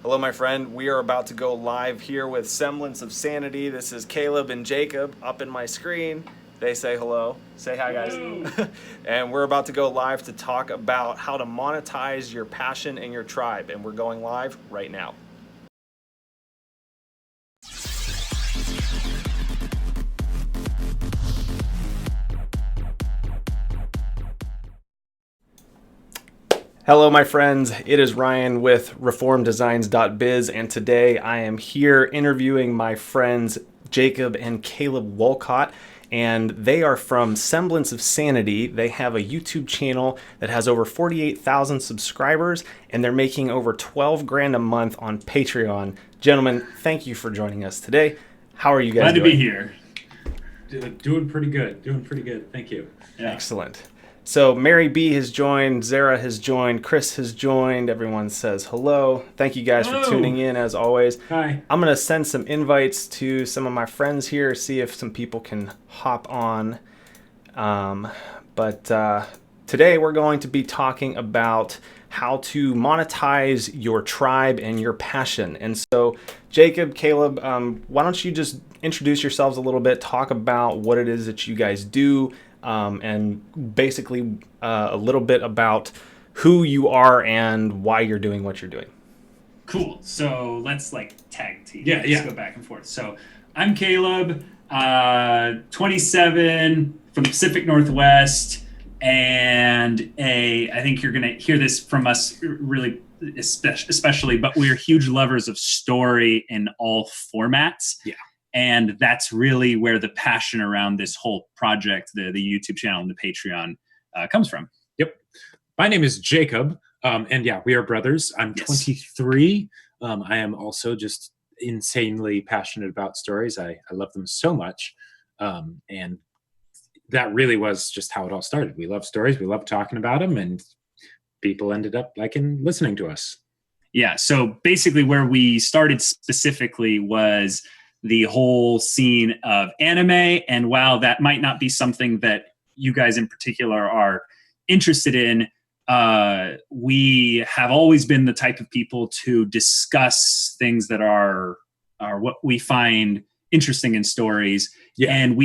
Hello, my friend. We are about to go live here with Semblance of Sanity. This is Caleb and Jacob up in my screen. They say hello. Say hi, guys. And we're about to go live to talk about how to monetize your passion and your tribe. And we're going live right now. Hello, my friends. It is Ryan with reformdesigns.biz, and today I am here interviewing my friends Jacob and Caleb Wolcott, and they are from Semblance of Sanity. They have a YouTube channel that has over 48,000 subscribers, and they're making over 12 grand a month on Patreon. Gentlemen, thank you for joining us today. How are you guys doing? Glad to be here. Doing pretty good. Thank you. Yeah. Excellent. So Mary B has joined, Zara has joined, Chris has joined, everyone says hello. Thank you guys for tuning in as always. Hi. I'm going to send some invites to some of my friends here, see if some people can hop on. But today we're going to be talking about how to monetize your tribe and your passion. And so Jacob, Caleb, why don't you just introduce yourselves a little bit, talk about what it is that you guys do, and basically a little bit about who you are and why you're doing what you're doing. Cool. So let's tag team. Let's go back and forth. So I'm Caleb, 27 from the Pacific Northwest, and I think you're gonna hear this from us really especially, but we're huge lovers of story in all formats. Yeah. And that's really where the passion around this whole project, the YouTube channel and the Patreon, comes from. Yep. My name is Jacob, and yeah, we are brothers. I'm 23. I am also just insanely passionate about stories. I love them so much, and that really was just how it all started. We love stories. We love talking about them, and people ended up listening to us. Yeah. So basically, where we started specifically was the whole scene of anime. And while that might not be something that you guys in particular are interested in, we have always been the type of people to discuss things that are what we find interesting in stories. Yeah. And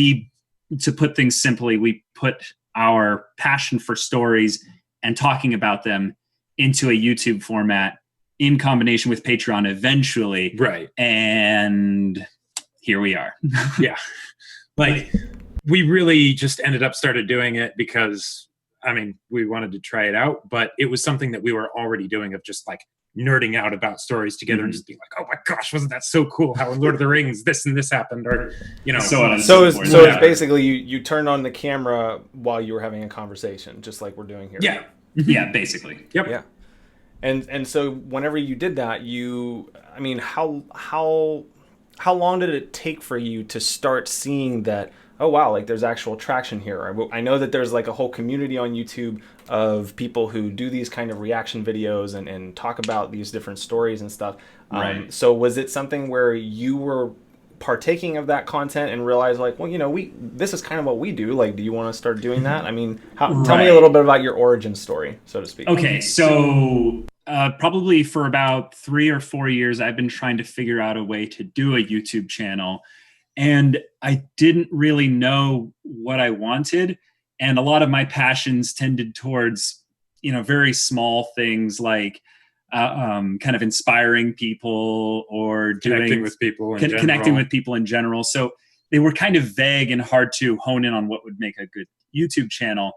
to put things simply, we put our passion for stories and talking about them into a YouTube format in combination with Patreon eventually. Right. And here we are. Yeah. We really just started doing it because, we wanted to try it out, but it was something that we were already doing of just nerding out about stories together and just being like, oh my gosh, wasn't that so cool how in Lord of the Rings this and this happened, or, so on and so forth. So it's basically you turned on the camera while you were having a conversation, just like we're doing here. Yeah. Yeah, basically. Yep. Yeah. And so whenever you did that, how long did it take for you to start seeing that, oh wow, there's actual traction here? I know that there's a whole community on YouTube of people who do these kind of reaction videos and talk about these different stories and stuff. Right. So was it something where you were partaking of that content and realized this is kind of what we do. Do you want to start doing that? Tell me a little bit about your origin story, so to speak. Okay. So probably for about 3 or 4 years, I've been trying to figure out a way to do a YouTube channel, and I didn't really know what I wanted. And a lot of my passions tended towards, very small things like kind of inspiring people or connecting with people in general. So they were kind of vague and hard to hone in on what would make a good YouTube channel.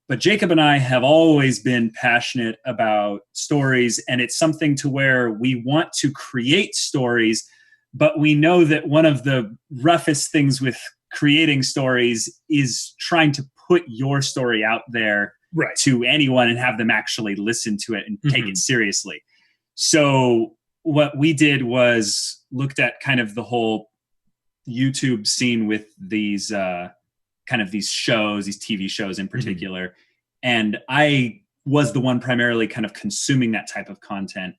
But Jacob and I have always been passionate about stories, and it's something to where we want to create stories, but we know that one of the roughest things with creating stories is trying to put your story out there to anyone and have them actually listen to it and take it seriously. So what we did was looked at kind of the whole YouTube scene with these these shows, these TV shows in particular. And I was the one primarily kind of consuming that type of content.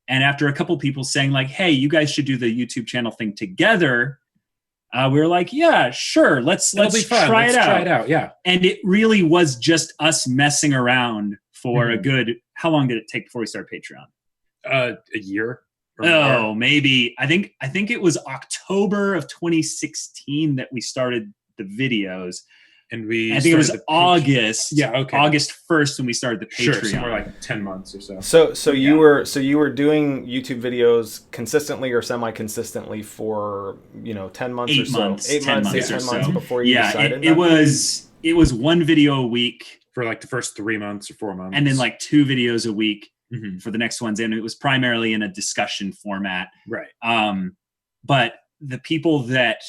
And after a couple people saying hey, you guys should do the YouTube channel thing together, we were like, yeah, sure. Let's try it out. Yeah. And it really was just us messing around for a good, how long did it take before we started Patreon? A year. or more? Oh, maybe. I think it was October of 2016 that we started the videos. And I think it was August. Yeah, okay. August 1st when we started the Patreon. Sure, somewhere like 10 months or so. So you were doing YouTube videos consistently or semi-consistently for 10 months or so. 10 months before you decided. It was one video a week for like the first 3 months or 4 months, and then like 2 videos a week for the next ones, and it was primarily in a discussion format. Right. But the people that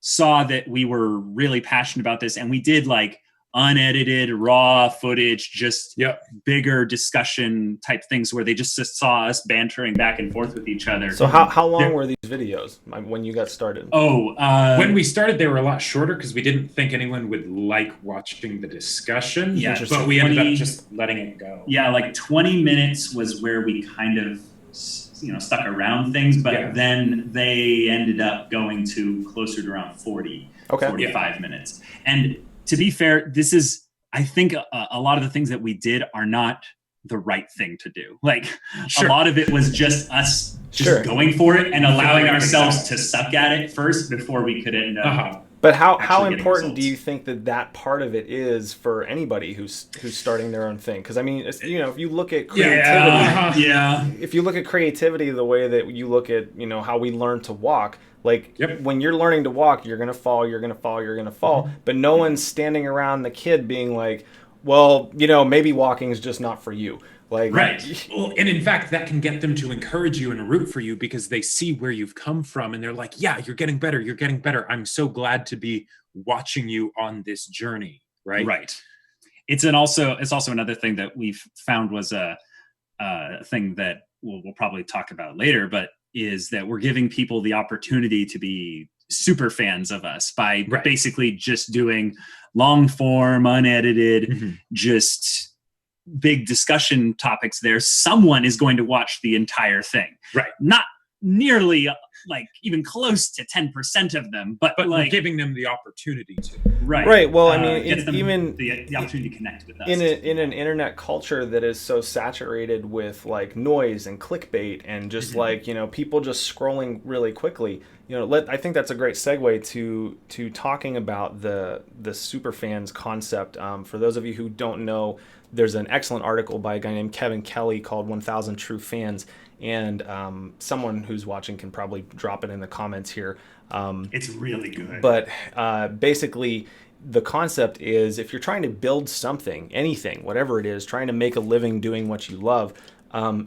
saw that we were really passionate about this, and we did like unedited raw footage, just bigger discussion type things where they just saw us bantering back and forth with each other. So how long were these videos when you got started? When we started, they were a lot shorter because we didn't think anyone would like watching the discussion. Yeah, but we ended up just letting it go. Yeah, like 20 minutes was where we kind of stuck around things, but then they ended up going to closer to around 45 minutes. And to be fair, I think a lot of the things that we did are not the right thing to do. Like a lot of it was just us going for it and allowing ourselves to suck at it first before we could end up. But how important do you think that part of it is for anybody who's starting their own thing? Because I mean, if you look at creativity, if you look at creativity the way that you look at how we learn to walk, like when you're learning to walk, you're gonna fall, but no one's standing around the kid being like, well, maybe walking is just not for you. Like, right. Well, and in fact, that can get them to encourage you and root for you because they see where you've come from and they're like, yeah, you're getting better. You're getting better. I'm so glad to be watching you on this journey. Right. Right. It's also another thing that we've found was a thing that we'll probably talk about later, but is that we're giving people the opportunity to be super fans of us by basically just doing long form, unedited, just big discussion topics there. Someone is going to watch the entire thing. Right. Not nearly like even close to 10% of them, but like we're giving them the opportunity to. Right. Right. Well, I mean, even the opportunity to connect with us. In an internet culture that is so saturated with like noise and clickbait and just like, people just scrolling really quickly, I think that's a great segue to talking about the superfans concept. For those of you who don't know, there's an excellent article by a guy named Kevin Kelly called 1000 True Fans. And someone who's watching can probably drop it in the comments here. It's really good. But basically, the concept is if you're trying to build something, anything, whatever it is, trying to make a living doing what you love,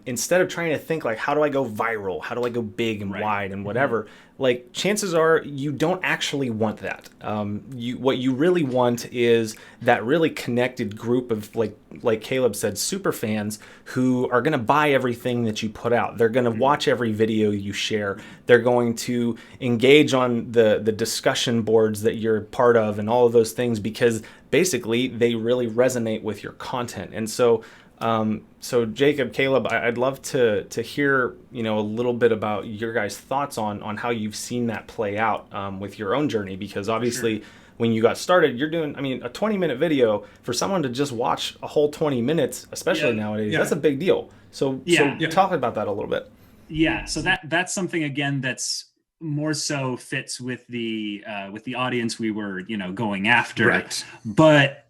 instead of trying to think like, how do I go viral? How do I go big and wide and whatever? Like, chances are you don't actually want that. What you really want is that really connected group of, like Caleb said, super fans who are going to buy everything that you put out. They're going to watch every video you share. They're going to engage on the discussion boards that you're part of and all of those things because basically they really resonate with your content. And so so Jacob, Caleb, I'd love to hear, a little bit about your guys' thoughts on how you've seen that play out with your own journey, because obviously when you got started, you're doing, a 20-minute video for someone to just watch a whole 20 minutes, especially nowadays, that's a big deal. So talk about that a little bit. Yeah. So that's something, again, that's more so fits with the audience we were, going after. Right. But,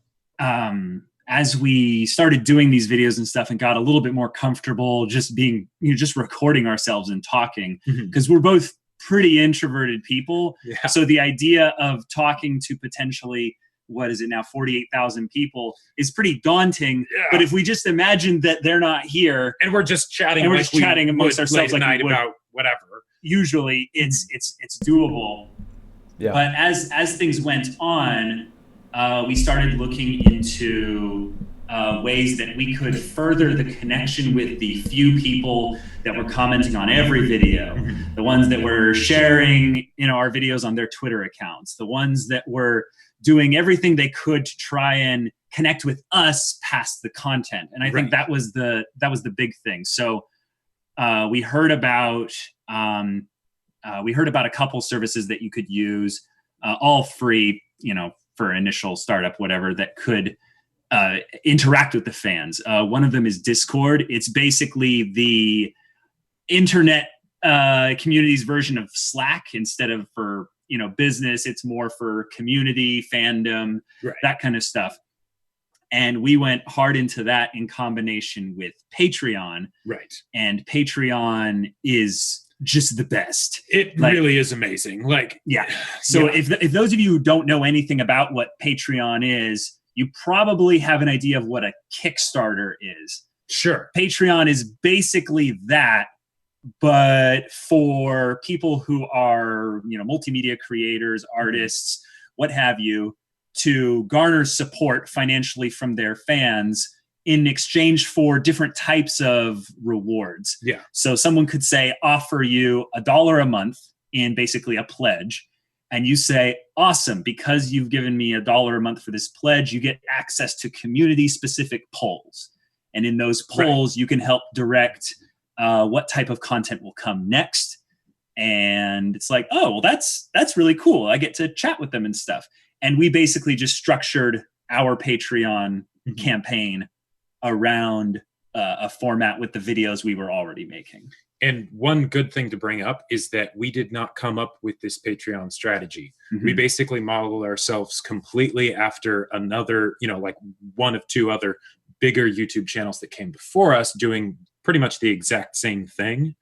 as we started doing these videos and stuff and got a little bit more comfortable just being, just recording ourselves and talking, because we're both pretty introverted people. Yeah. So the idea of talking to potentially, 48,000 people is pretty daunting. Yeah. But if we just imagine that they're not here and we're just chatting, amongst ourselves like night about whatever, usually it's doable. Yeah. But as things went on, we started looking into ways that we could further the connection with the few people that were commenting on every video, the ones that were sharing, our videos on their Twitter accounts, the ones that were doing everything they could to try and connect with us past the content. And I think that was the big thing. So we heard about a couple services that you could use, all free, for initial startup, whatever, that could interact with the fans. One of them is Discord. It's basically the internet community's version of Slack. Instead of for, business, it's more for community, fandom, that kind of stuff. And we went hard into that in combination with Patreon. Right. And Patreon is just the best. It really is amazing. So if those of you who don't know anything about what Patreon is, you probably have an idea of what a Kickstarter is. Sure. Patreon is basically that, but for people who are, multimedia creators, artists, what have you, to garner support financially from their fans in exchange for different types of rewards. Yeah. So someone could say, offer you $1 a month in basically a pledge. And you say, awesome, because you've given me $1 a month for this pledge, you get access to community-specific polls. And in those polls, you can help direct what type of content will come next. And it's like, oh, well, that's really cool. I get to chat with them and stuff. And we basically just structured our Patreon campaign around a format with the videos we were already making. And one good thing to bring up is that we did not come up with this Patreon strategy. We basically modeled ourselves completely after another, one of two other bigger YouTube channels that came before us doing pretty much the exact same thing,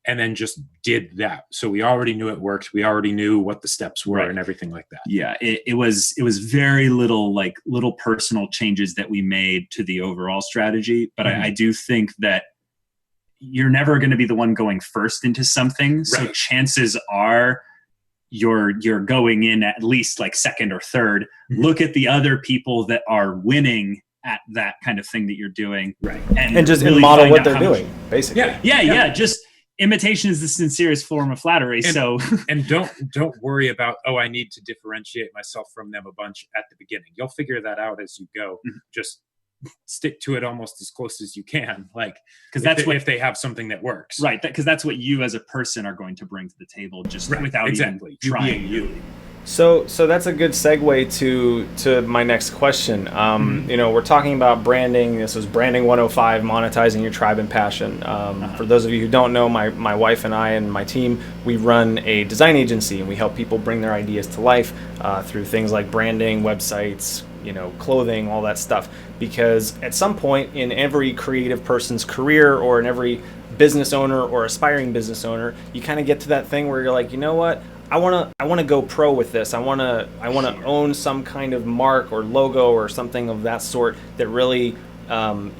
and then just did that. So we already knew it worked. We already knew what the steps were and everything like that. Yeah, it was very little personal changes that we made to the overall strategy. But I do think that you're never going to be the one going first into something. So chances are you're going in at least like second or third. Look at the other people that are winning at that kind of thing that you're doing. And just really model what they're doing, basically. Yeah. Just imitation is the sincerest form of flattery. And don't worry about, I need to differentiate myself from them a bunch at the beginning. You'll figure that out as you go. Just stick to it almost as close as you can, because if they have something that works, because that's what you as a person are going to bring to the table, just without even trying. You. So that's a good segue to my next question. We're talking about branding. This was Branding 105, monetizing your tribe and passion. For those of you who don't know, my wife and I and my team, we run a design agency, and we help people bring their ideas to life through things like branding, websites, clothing, all that stuff. Because at some point in every creative person's career, or in every business owner or aspiring business owner, you kind of get to that thing where you're like, you know what? I want to go pro with this. I want to own some kind of mark or logo or something of that sort that really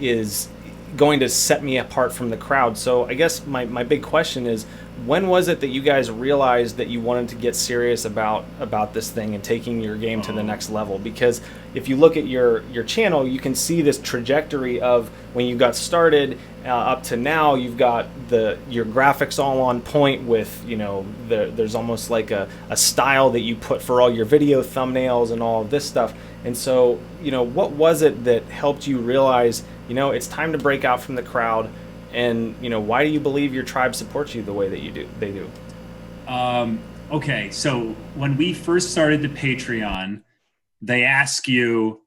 is going to set me apart from the crowd. So I guess my big question is, when was it that you guys realized that you wanted to get serious about this thing and taking your game to the next level? Because if you look at your channel, you can see this trajectory of when you got started up to now. You've got your graphics all on point with, there's almost like a style that you put for all your video thumbnails and all of this stuff. And so, what was it that helped you realize, it's time to break out from the crowd? And, why do you believe your tribe supports you the way that they do? Okay, so when we first started the Patreon, they ask you,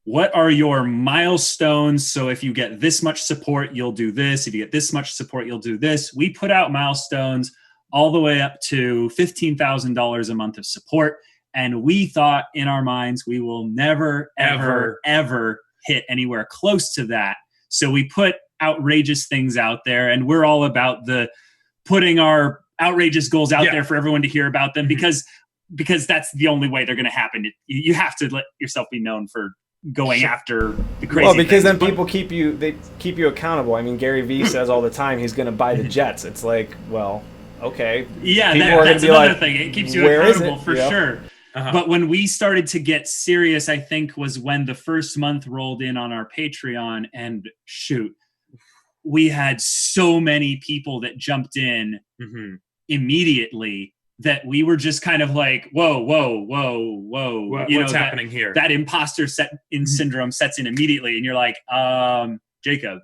what are your milestones? So if you get this much support, you'll do this. If you get this much support, you'll do this. We put out milestones all the way up to $15,000 a month of support. And we thought in our minds, we will never, ever hit anywhere close to that. So we put outrageous things out there, and we're all about putting our outrageous goals out there for everyone to hear about them, because that's the only way they're going to happen. You have to let yourself be known for going after the crazy. Well, because then people keep you accountable. I mean, Gary Vee says all the time he's going to buy the jets. It's like, well, okay. Yeah, that's another thing. It keeps you accountable for sure. But when we started to get serious, I think was when the first month rolled in on our Patreon, and shoot, we had so many people that jumped in immediately that we were just kind of like, whoa. What's happening here? That imposter syndrome sets in immediately, and you're like, Jacob,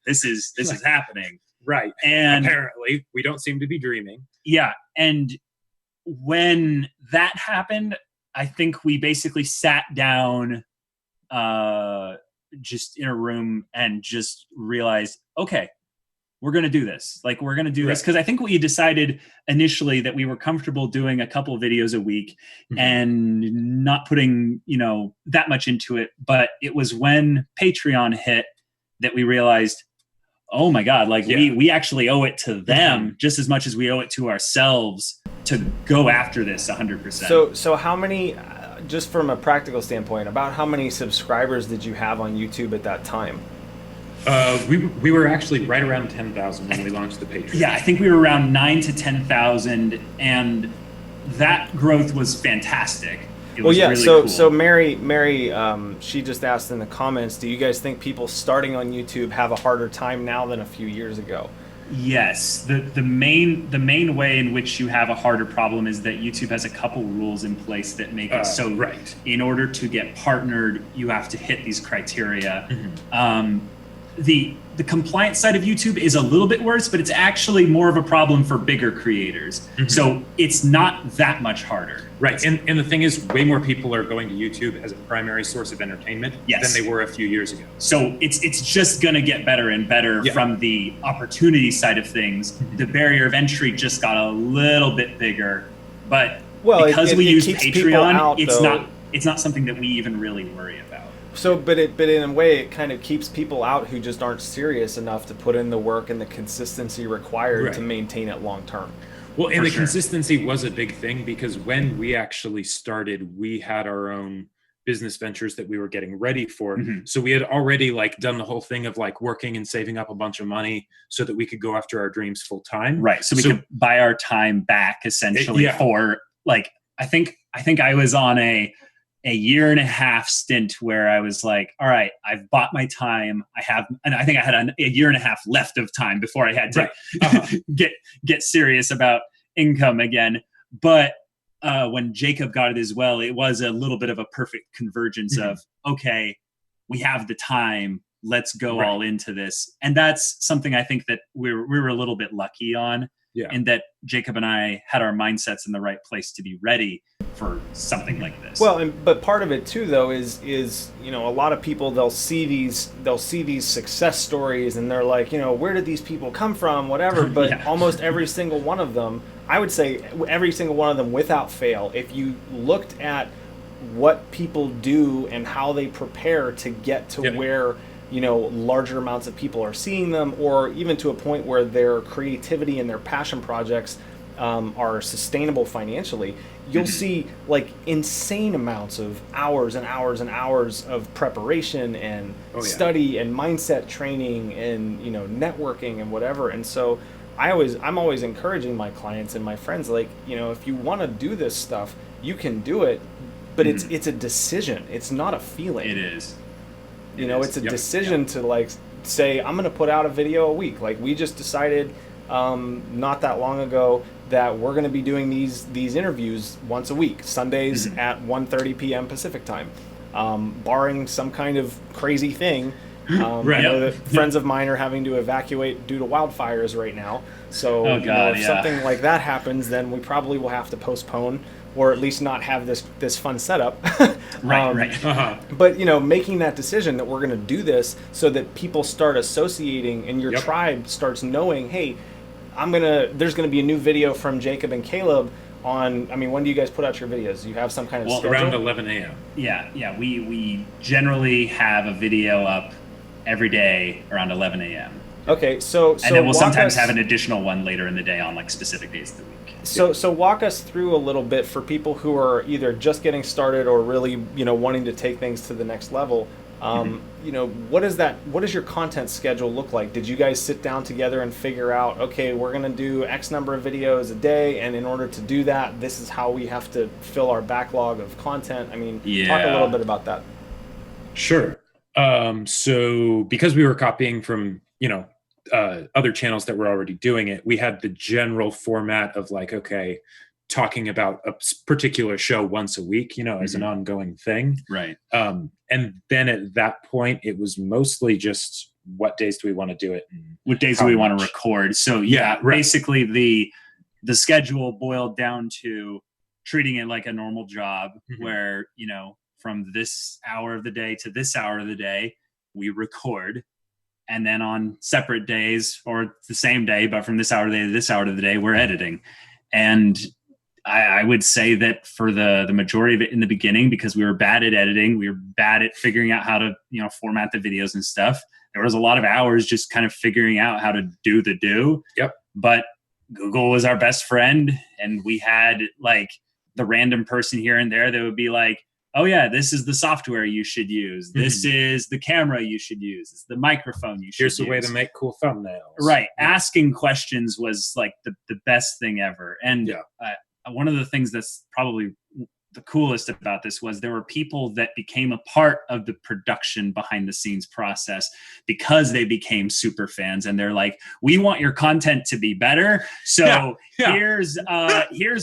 this is happening. Right. And apparently we don't seem to be dreaming. Yeah. And when that happened, I think we basically sat down just in a room and just realized, okay, we're going to do this. Like, we're going to do this. Cause I think we decided initially that we were comfortable doing a couple videos a week and not putting, that much into it. But it was when Patreon hit that we realized, oh my God, like we actually owe it to them just as much as we owe it to ourselves to go after this 100%. So how many, just from a practical standpoint, about how many subscribers did you have on YouTube at that time? We were actually right around 10,000 when we launched the Patreon. Yeah, I think we were around 9,000 to 10,000, and that growth was fantastic. It was really cool. So Mary, she just asked in the comments, do you guys think people starting on YouTube have a harder time now than a few years ago? Yes, the main way in which you have a harder problem is that YouTube has a couple rules in place that make it so in order to get partnered, you have to hit these criteria. The compliance side of YouTube is a little bit worse, but it's actually more of a problem for bigger creators. So it's not that much harder. Right, and the thing is, way more people are going to YouTube as a primary source of entertainment than they were a few years ago. So it's just going to get better and better from the opportunity side of things. The barrier of entry just got a little bit bigger, but because we use Patreon, it's not something that we even really worry about. So, but in a way, it kind of keeps people out who just aren't serious enough to put in the work and the consistency required to maintain it long term. Well, and the consistency was a big thing, because when we actually started, we had our own business ventures that we were getting ready for. So we had already done the whole thing of working and saving up a bunch of money so that we could go after our dreams full time. Right. So we could buy our time back essentially for I think I was on a 1.5-year stint where I was like, all right, I've bought my time. And I think I had a 1.5 years left of time before I had to get serious about income again. But when Jacob got it as well, it was a little bit of a perfect convergence of, okay, we have the time, let's go all into this. And that's something I think that we were a little bit lucky on, in that Jacob and I had our mindsets in the right place to be ready for something like this. Well, but part of it too, though, is a lot of people, they'll see these success stories and they're like, where did these people come from, whatever. But almost every single one of them, I would say every single one of them without fail, if you looked at what people do and how they prepare to get to where larger amounts of people are seeing them, or even to a point where their creativity and their passion projects are sustainable financially, you'll see insane amounts of hours and hours and hours of preparation and study and mindset training and networking and whatever. And so I'm always encouraging my clients and my friends, if you want to do this stuff, you can do it, but it's a decision. It's not a feeling. It is. It's a decision to say, I'm going to put out a video a week. We just decided not that long ago that we're going to be doing these interviews once a week, Sundays at 1:30 p.m. Pacific time, barring some kind of crazy thing. Friends of mine are having to evacuate due to wildfires right now. So if something like that happens, then we probably will have to postpone, or at least not have this fun setup. But making that decision that we're going to do this so that people start associating and your tribe starts knowing, hey, there's gonna be a new video from Jacob and Caleb on. When do you guys put out your videos? Do you have some kind of schedule? Around 11 a.m. Yeah. We generally have a video up every day around 11 a.m. Okay, so and then we'll sometimes have an additional one later in the day on specific days of the week. So walk us through a little bit for people who are either just getting started or really wanting to take things to the next level. What does your content schedule look like? Did you guys sit down together and figure out, okay, we're going to do X number of videos a day, and in order to do that, this is how we have to fill our backlog of content? Talk a little bit about that. Sure. So because we were copying from, other channels that were already doing it, we had the general format of talking about a particular show once a week, as an ongoing thing. Right. And then at that point, it was mostly just what days do we want to do it? And what days do we want to record? So basically the schedule boiled down to treating it like a normal job where, from this hour of the day to this hour of the day, we record. And then on separate days, or the same day, but from this hour of the day to this hour of the day, we're editing. And I would say that for the majority of it in the beginning, because we were bad at editing, we were bad at figuring out how to, format the videos and stuff. There was a lot of hours just kind of figuring out how to do the do. Yep. But Google was our best friend. And we had like the random person here and there that would be like, oh yeah, this is the software you should use. This is the camera you should use. It's the microphone you should use. Here's the way to make cool thumbnails. Right. Yeah. Asking questions was like the best thing ever. And one of the things that's probably the coolest about this was there were people that became a part of the production behind the scenes process because they became super fans, and they're like, we want your content to be better. So here's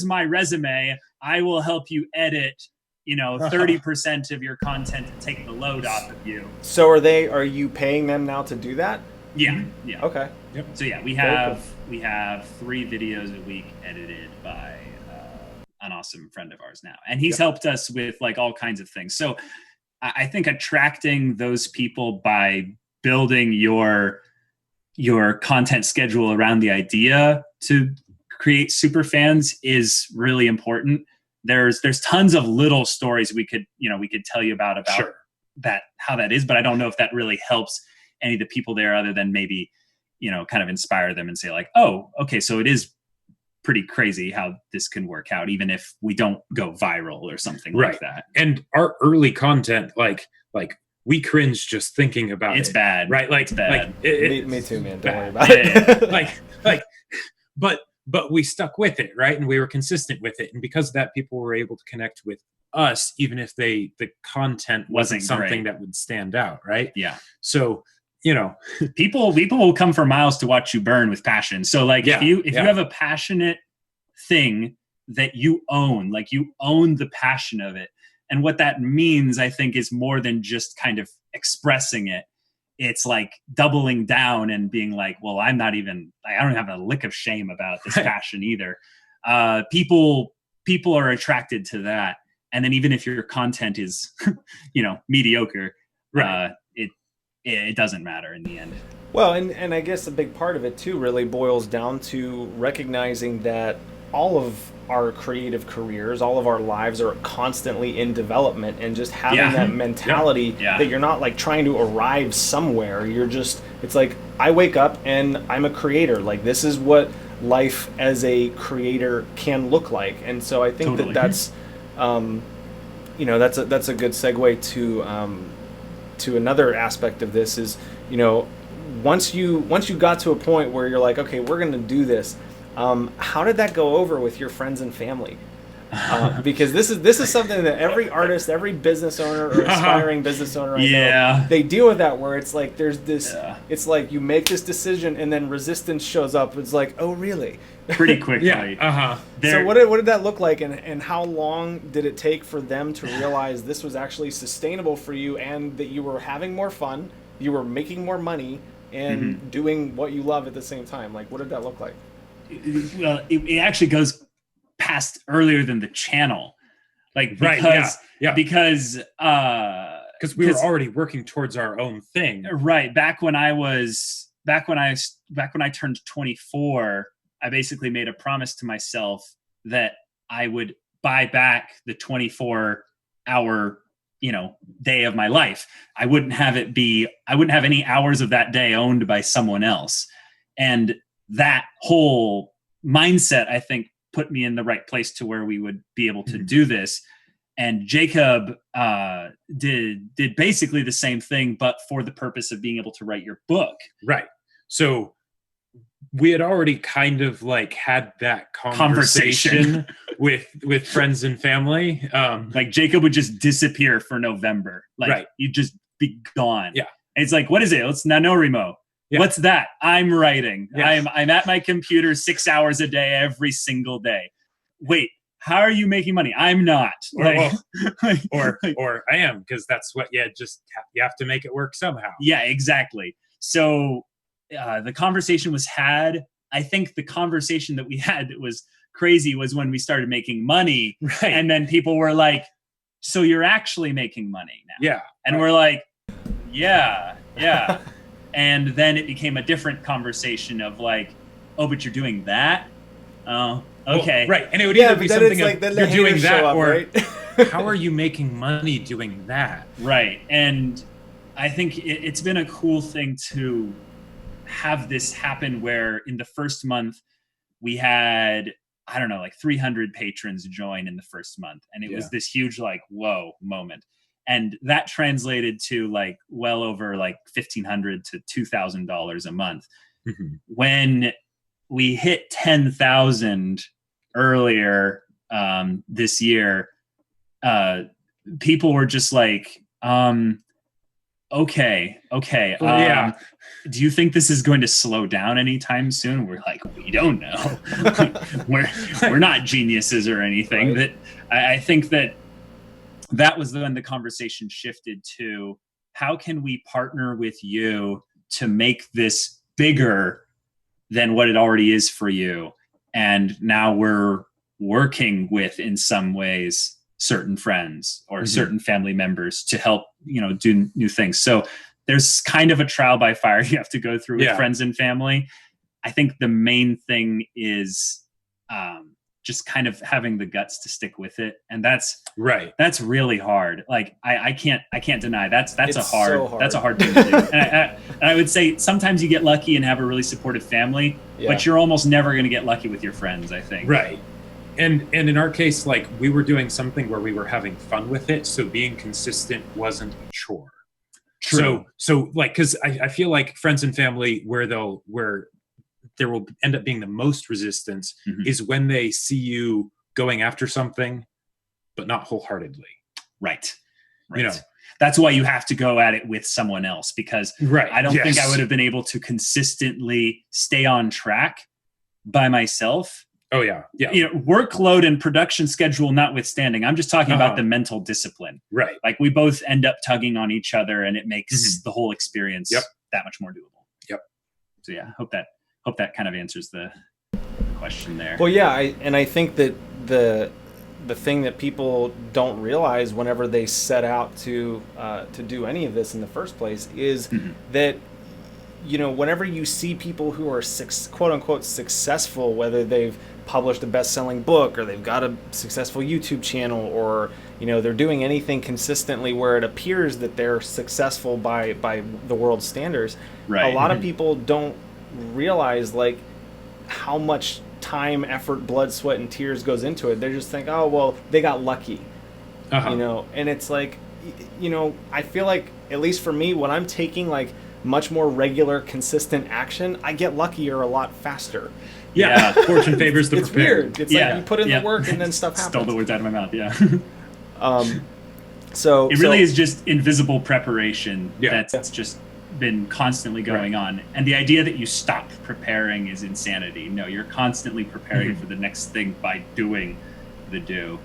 my resume. I will help you edit 30% of your content to take the load off of you. So are you paying them now to do that? Yeah. Yeah. Okay. Yep. So yeah, we have 3 videos a week edited by an awesome friend of ours now. And he's helped us with like all kinds of things. So I think attracting those people by building your content schedule around the idea to create super fans is really important. There's tons of little stories we could tell you about sure. that, how that is, but I don't know if that really helps any of the people there, other than maybe, kind of inspire them and say like, oh, okay, so it is pretty crazy how this can work out, even if we don't go viral or something like that. And our early content, like we cringe just thinking about it. It's bad, right? Like, it's bad. Me too, man. Don't worry about it. But we stuck with it, right? And we were consistent with it. And because of that, people were able to connect with us, even if the content wasn't something that would stand out, right? Yeah. So, people will come for miles to watch you burn with passion. So like if you have a passionate thing that you own, like you own the passion of it. And what that means, I think, is more than just kind of expressing it. It's like doubling down and being like, well, I don't have a lick of shame about this passion either. People are attracted to that. And then even if your content is, mediocre, right. It doesn't matter in the end. Well, and I guess a big part of it too really boils down to recognizing that all of our creative careers, all of our lives are constantly in development, and just having that mentality that you're not like trying to arrive somewhere. It's like, I wake up and I'm a creator. Like, this is what life as a creator can look like. And so I think that's that's a good segue to another aspect of this is, once you got to a point where you're like, okay, we're going to do this, how did that go over with your friends and family? Because this is something that every artist, every business owner or aspiring business owner I know, they deal with that, where it's like there's this, it's like you make this decision and then resistance shows up. It's like, oh really? Pretty quickly. So what did that look like, and how long did it take for them to realize this was actually sustainable for you, and that you were having more fun, you were making more money, and doing what you love at the same time? Like, what did that look like? Well, it actually goes past earlier than the channel, like because we were already working towards our own thing, right? Back when I turned 24, I basically made a promise to myself that I would buy back the 24-hour day of my life. I wouldn't have any hours of that day owned by someone else. And that whole mindset, I think, put me in the right place to where we would be able to do this. And Jacob did basically the same thing, but for the purpose of being able to write your book. Right. So we had already kind of like had that conversation with friends and family. Like Jacob would just disappear for November. Like you'd just be gone. Yeah. And it's like, what is it? It's NaNoWriMo. Yeah. What's that? I'm writing. Yeah. I'm at my computer 6 hours a day, every single day. Wait, how are you making money? I'm not. Or I am, because that's what you have to make it work somehow. Yeah, exactly. So the conversation was had. I think the conversation that we had that was crazy was when we started making money. Right. And then people were like, so you're actually making money now? Yeah. And we're like, yeah. And then it became a different conversation of like, oh, but you're doing that? Oh, okay. Well, right. And it would either be something like, of you're doing that up, or right? how are you making money doing that? Right. And I think it's been a cool thing to have this happen where in the first month we had, I don't know, like 300 patrons join in the first month. And it was this huge, like, whoa moment. And that translated to like well over like $1,500 to $2,000 a month. Mm-hmm. When we hit 10,000 earlier this year, people were just like, okay. Do you think this is going to slow down anytime soon? We're like, we don't know. we're not geniuses or anything. Right. But I think that was when the conversation shifted to how can we partner with you to make this bigger than what it already is for you? And now we're working with, in some ways, certain friends or certain family members to help, do new things. So there's kind of a trial by fire you have to go through with friends and family. I think the main thing is just kind of having the guts to stick with it. And that's really hard. Like I can't deny that's a hard thing to do. And I would say sometimes you get lucky and have a really supportive family, but you're almost never going to get lucky with your friends, I think. Right. And in our case, like we were doing something where we were having fun with it. So being consistent wasn't a chore. True. So like, cause I feel like friends and family where there will end up being the most resistance is when they see you going after something, but not wholeheartedly. Right. That's why you have to go at it with someone else, because I don't think I would have been able to consistently stay on track by myself. Oh yeah. Workload and production schedule notwithstanding, I'm just talking about the mental discipline. Right. Like we both end up tugging on each other, and it makes the whole experience that much more doable. Yep. So yeah, hope that kind of answers the question there. Well, yeah, I think that the thing that people don't realize whenever they set out to do any of this in the first place is that whenever you see people who are quote unquote successful, whether they've published a best-selling book or they've got a successful YouTube channel or they're doing anything consistently where it appears that they're successful by the world's standards, a lot of people don't realize like how much time, effort, blood, sweat, and tears goes into it. They just think, oh well, they got lucky, and it's like, I feel like, at least for me, when I'm taking like much more regular, consistent action, I get luckier a lot faster. Yeah. Fortune favors the it's prepared. Weird. It's like you put in the work and then stuff happens. Stole the words out of my mouth. Yeah. So it really is just invisible preparation that's just been constantly going on. And the idea that you stop preparing is insanity. No, you're constantly preparing for the next thing by doing the do.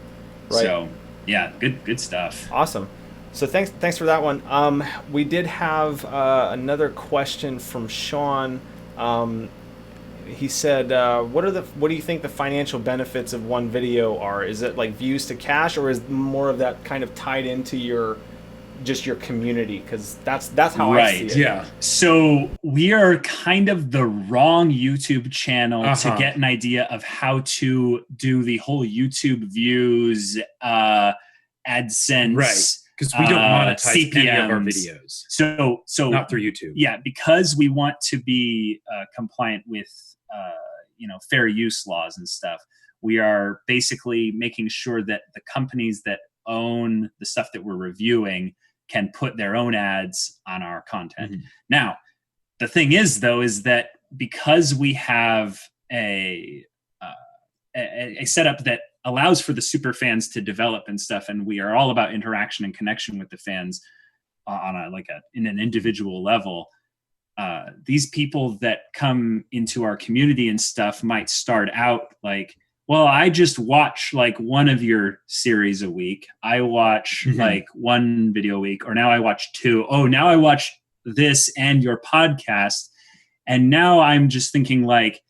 Right. So yeah, good stuff. Awesome. So thanks for that one. We did have another question from Sean. He said, what do you think the financial benefits of one video are? Is it like views to cash, or is more of that kind of tied into your community? Because that's how I see it. Yeah. So we are kind of the wrong YouTube channel to get an idea of how to do the whole YouTube views, AdSense. Right. Because we don't monetize CPMs. any of our videos. So not through YouTube. Yeah, because we want to be compliant with fair use laws and stuff. We are basically making sure that the companies that own the stuff that we're reviewing can put their own ads on our content. Now, the thing is that because we have a setup that allows for the super fans to develop and stuff, and we are all about interaction and connection with the fans on in an individual level, these people that come into our community and stuff might start out like, well, I just watch like one of your series a week. I watch like one video a week, or now I watch two. Oh, now I watch this and your podcast. And now I'm just thinking like,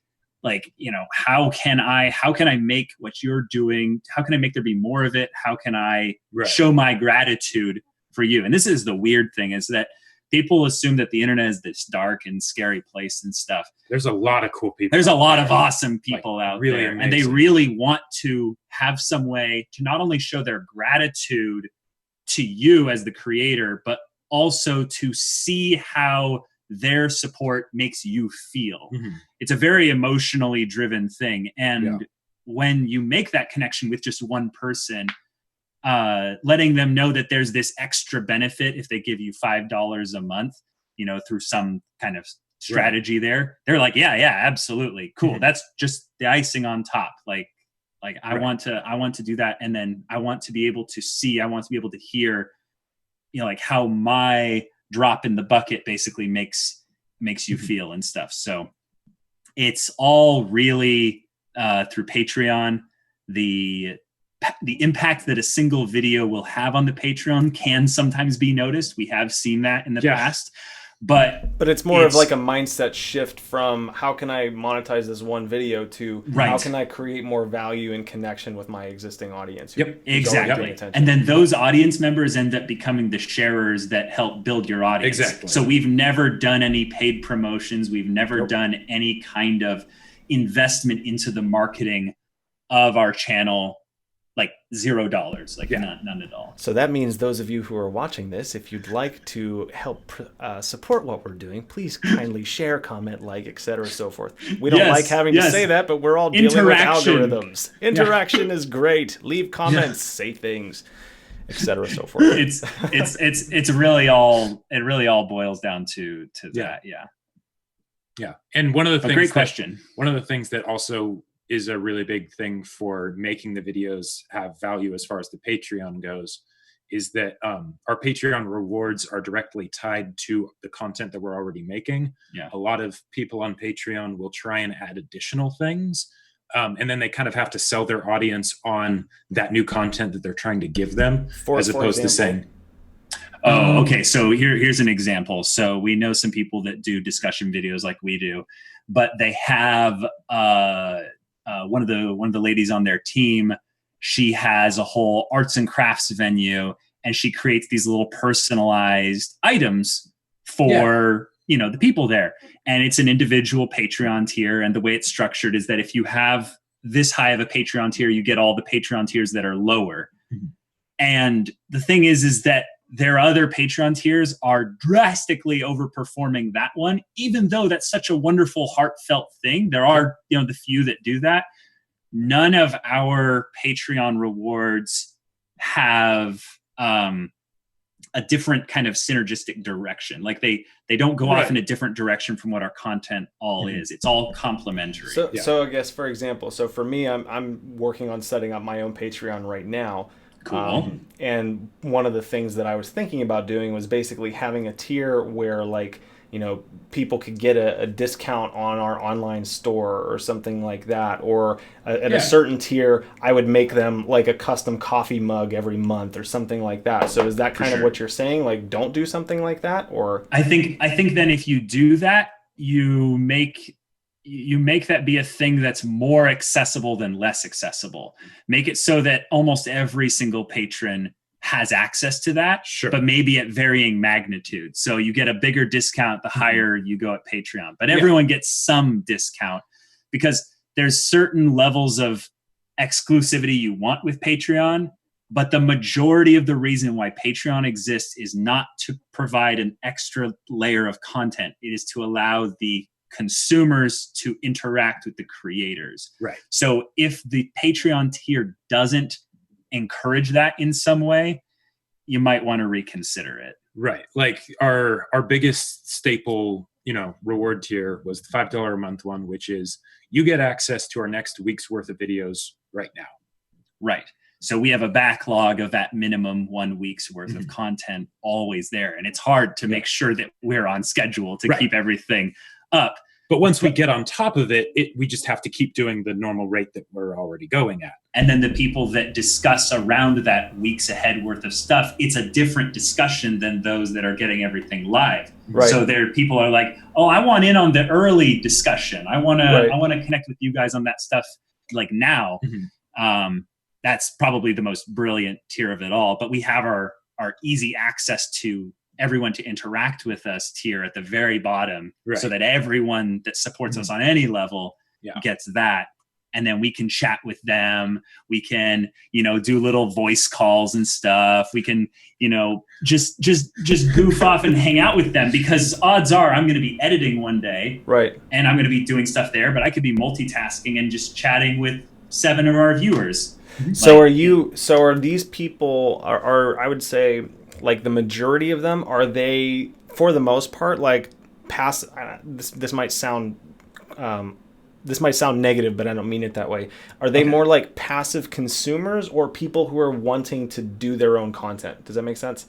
how can I make what you're doing? How can I make there be more of it? How can I show my gratitude for you? And this is the weird thing, is that people assume that the internet is this dark and scary place and stuff. There's a lot of cool people. There's a lot of awesome people out really there. amazing. And they really want to have some way to not only show their gratitude to you as the creator, but also to see how their support makes you feel. It's a very emotionally driven thing. And when you make that connection with just one person, letting them know that there's this extra benefit if they give you $5 a month, you know, through some kind of strategy there, they're like, yeah, absolutely. Cool. That's just the icing on top. Like I want to do that. And then I want to be able to hear, you know, like how my drop in the bucket basically makes you feel and stuff. So it's all really through Patreon. The impact that a single video will have on the Patreon can sometimes be noticed. We have seen that in the past. But it's more of like a mindset shift from how can I monetize this one video to how can I create more value and connection with my existing audience. Exactly. And then those audience members end up becoming the sharers that help build your audience. Exactly. So we've never done any paid promotions. We've never done any kind of investment into the marketing of our channel. Like $0, like none at all. So that means those of you who are watching this, if you'd like to help support what we're doing, please kindly share, comment, like, etc., so forth. We don't like having to say that, but we're all dealing with algorithms. Interaction is great. Leave comments, say things, etc., so forth. It's really all it really all boils down to that. Yeah. And one of the things great question. One of the things that also is a really big thing for making the videos have value as far as the Patreon goes is that our Patreon rewards are directly tied to the content that we're already making. A lot of people on Patreon will try and add additional things, and then they kind of have to sell their audience on that new content that they're trying to give them, as opposed to saying, oh, okay, so here's an example. So we know some people that do discussion videos like we do, but they have one of the ladies on their team. She has a whole arts and crafts venue, and she creates these little personalized items for you know the people there. And it's an individual Patreon tier. And the way it's structured is that if you have this high of a Patreon tier, you get all the Patreon tiers that are lower. And the thing is that their other Patreon tiers are drastically overperforming that one, even though that's such a wonderful, heartfelt thing. There are, you know, the few that do that. None of our Patreon rewards have a different kind of synergistic direction. Like they don't go off in a different direction from what our content all is. It's all complementary. So I guess, for example, so for me, I'm working on setting up my own Patreon right now. Cool. And one of the things that I was thinking about doing was basically having a tier where, like, you know, people could get a discount on our online store or something like that. Or at a certain tier, I would make them like a custom coffee mug every month or something like that. So is that kind of what you're saying? Like, don't do something like that? Or I think then if you do that, you make that be a thing that's more accessible than less accessible. Make it so that almost every single patron has access to that, but maybe at varying magnitude. So you get a bigger discount the higher you go at Patreon, but everyone gets some discount, because there's certain levels of exclusivity you want with Patreon. But the majority of the reason why Patreon exists is not to provide an extra layer of content. It is to allow the consumers to interact with the creators. Right. So if the Patreon tier doesn't encourage that in some way, you might want to reconsider it. Right. Like our biggest staple, you know, reward tier was the $5 a month one, which is you get access to our next week's worth of videos right now. Right. So we have a backlog of at minimum 1 week's worth of content always there. And it's hard to make sure that we're on schedule to keep everything up. But once we get on top of it, we just have to keep doing the normal rate that we're already going at. And then the people that discuss around that weeks ahead worth of stuff, it's a different discussion than those that are getting everything live. Right. So people are like, oh, I want in on the early discussion. I want to connect with you guys on that stuff like now. That's probably the most brilliant tier of it all. But we have our easy access to everyone to interact with us tier at the very bottom, Right. so that everyone that supports us on any level gets that. And then we can chat with them. We can, do little voice calls and stuff. We can, just goof off and hang out with them, because odds are I'm going to be editing one day, right? And I'm going to be doing stuff there, but I could be multitasking and just chatting with 7 of our viewers. So are these people are I would say, like, the majority of them, are they for the most part like passive? This might sound negative, but I don't mean it that way. Are they more like passive consumers, or people who are wanting to do their own content? Does that make sense?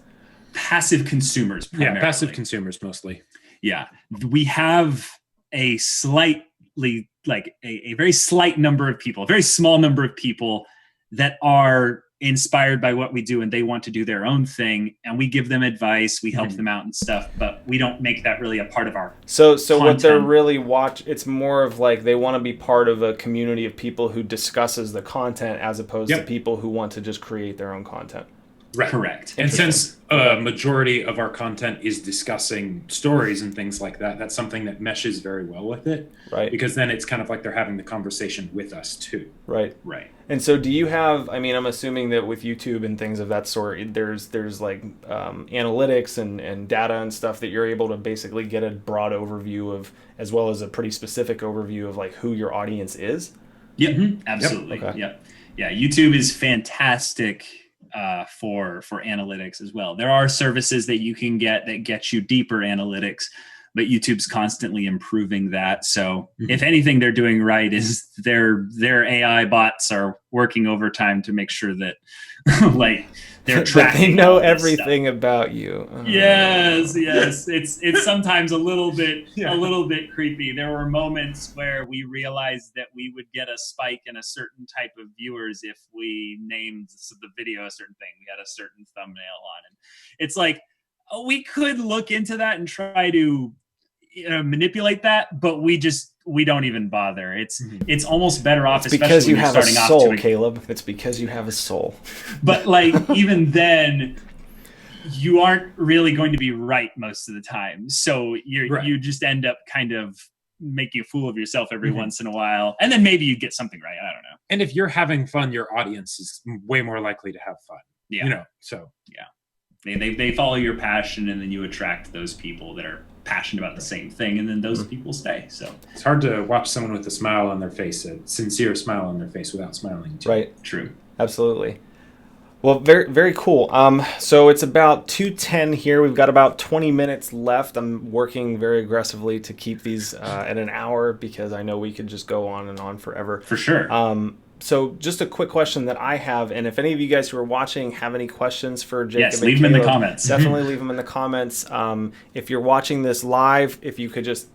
Passive consumers primarily. Yeah, passive consumers mostly. Yeah. We have a slightly, like a very slight number of people, a very small number of people that are inspired by what we do, and they want to do their own thing, and we give them advice, we help them out and stuff, but we don't make that really a part of our so content. What they're really it's more of like they want to be part of a community of people who discusses the content, as opposed to people who want to just create their own content. Right. Correct. And since a majority of our content is discussing stories and things like that, that's something that meshes very well with it. Right. Because then it's kind of like they're having the conversation with us too. Right. Right. And so do you have, I'm assuming that with YouTube and things of that sort, there's like analytics and data and stuff that you're able to basically get a broad overview of, as well as a pretty specific overview of like who your audience is? Yep. Absolutely. Yep. Okay. Yep. Yeah. YouTube is fantastic for analytics as well. There are services that you can get that get you deeper analytics, but YouTube's constantly improving that. So if anything they're doing right is their AI bots are working overtime to make sure that like they're tracking. They know everything about you. Yes. It's sometimes a little bit creepy. There were moments where we realized that we would get a spike in a certain type of viewers if we named the video a certain thing. We had a certain thumbnail on it. It's like, we could look into that and try to manipulate that, but we don't even bother. It's almost better off, it's especially because you when have you're a starting soul, off Caleb. It's because you have a soul. But like even then, you aren't really going to be right most of the time. So you just end up kind of making a fool of yourself every once in a while, and then maybe you get something right. I don't know. And if you're having fun, your audience is way more likely to have fun. Yeah. So yeah, they follow your passion, and then you attract those people that are passionate about the same thing, and then those people stay. So it's hard to watch someone with a smile on their face, a sincere smile on their face, without smiling too. Right. True. Absolutely. Well, very, very cool. So it's about 2:10 here. We've got about 20 minutes left. I'm working very aggressively to keep these at an hour, because I know we could just go on and on forever. For sure. So just a quick question that I have, and if any of you guys who are watching have any questions for Jacob, yes, leave them in the comments. Definitely leave them in the comments. If you're watching this live, if you could just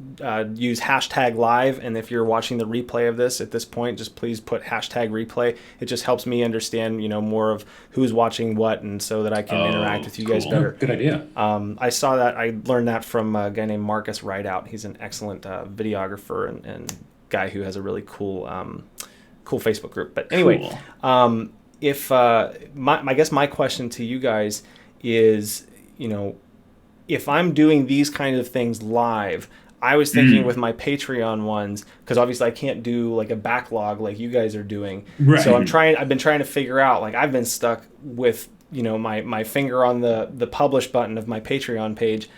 use hashtag live, and if you're watching the replay of this at this point, just please put hashtag replay. It just helps me understand, more of who's watching what, and so that I can interact with you guys better. Good idea. I saw that. I learned that from a guy named Marcus Rideout. He's an excellent videographer and guy who has a really cool Facebook group. But anyway, cool. I guess my question to you guys is, if I'm doing these kinds of things live, I was thinking with my Patreon ones, because obviously I can't do like a backlog like you guys are doing. Right. So I've been trying to figure out, like, I've been stuck with, my finger on the publish button of my Patreon page,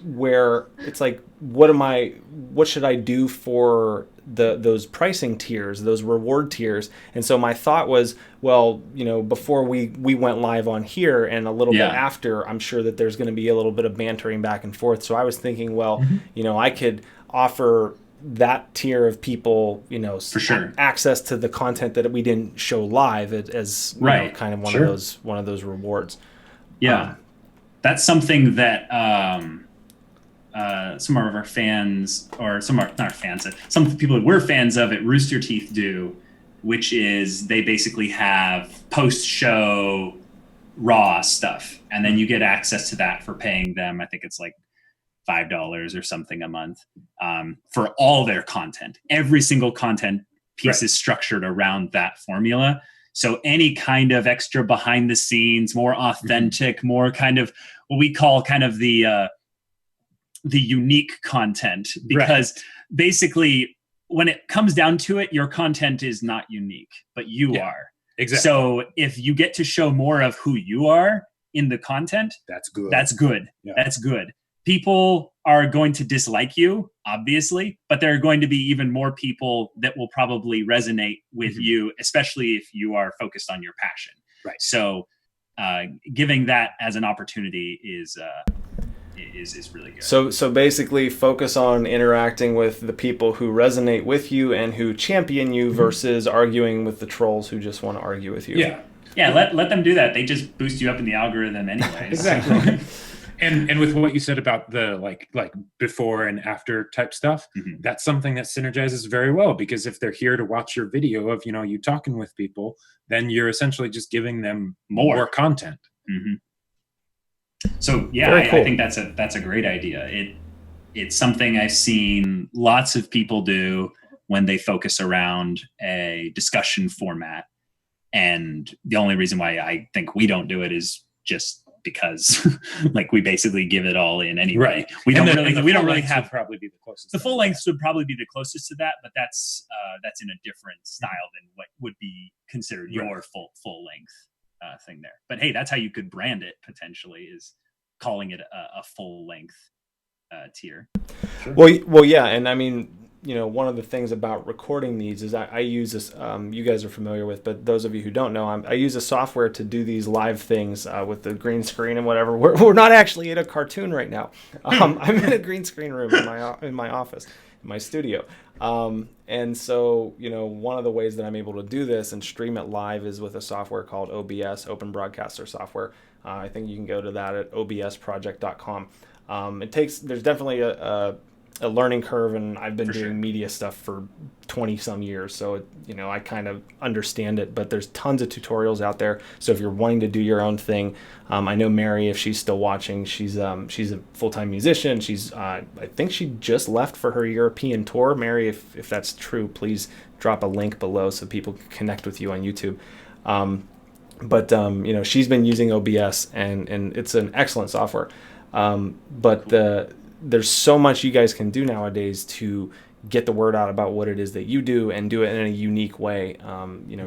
where it's like, what should I do for those pricing tiers, those reward tiers? And so my thought was, well, before we went live on here and a little bit after, I'm sure that there's going to be a little bit of bantering back and forth. So I was thinking, well, I could offer that tier of people, for sure, access to the content that we didn't show live as kind of one of those rewards. Yeah, that's something that some of our fans, or some of our fans, some people that we're fans of at Rooster Teeth do, which is they basically have post-show raw stuff, and then you get access to that for paying them. I think it's like $5 or something a month for all their content. Every single content piece is structured around that formula. So any kind of extra behind the scenes, more authentic, more kind of what we call kind of the unique content, because basically when it comes down to it, your content is not unique, but you are. Exactly. So if you get to show more of who you are in the content, that's good. That's good. Yeah. That's good. People are going to dislike you, obviously, but there are going to be even more people that will probably resonate with you, especially if you are focused on your passion. Right. So giving that as an opportunity is really good. So basically focus on interacting with the people who resonate with you and who champion you versus arguing with the trolls who just want to argue with you. Yeah, let them do that. They just boost you up in the algorithm anyways. Exactly. And with what you said about the like before and after type stuff, that's something that synergizes very well, because if they're here to watch your video of, you talking with people, then you're essentially just giving them more content. So yeah, cool. I think that's a great idea. It's something I've seen lots of people do when they focus around a discussion format. And the only reason why I think we don't do it is just because like we basically give it all in anyway. Right. We don't really have probably be the closest. The full lengths would probably be the closest to that, but that's in a different style than what would be considered your full length thing there. But hey, that's how you could brand it potentially, is calling it a full length tier. Sure. Well, yeah, and I mean, one of the things about recording these is I use this, you guys are familiar with, but those of you who don't know, I use a software to do these live things with the green screen and whatever. We're not actually in a cartoon right now. I'm in a green screen room in my office, in my studio. And so, one of the ways that I'm able to do this and stream it live is with a software called OBS, Open Broadcaster Software. I think you can go to that at obsproject.com. There's definitely a learning curve, and I've been doing media stuff for 20 some years, so I kind of understand it, but there's tons of tutorials out there. So if you're wanting to do your own thing, I know Mary, if she's still watching, she's a full-time musician. She's I think she just left for her European tour. Mary, if that's true, please drop a link below so people can connect with you on YouTube. But she's been using OBS, and it's an excellent software. There's so much you guys can do nowadays to get the word out about what it is that you do and do it in a unique way.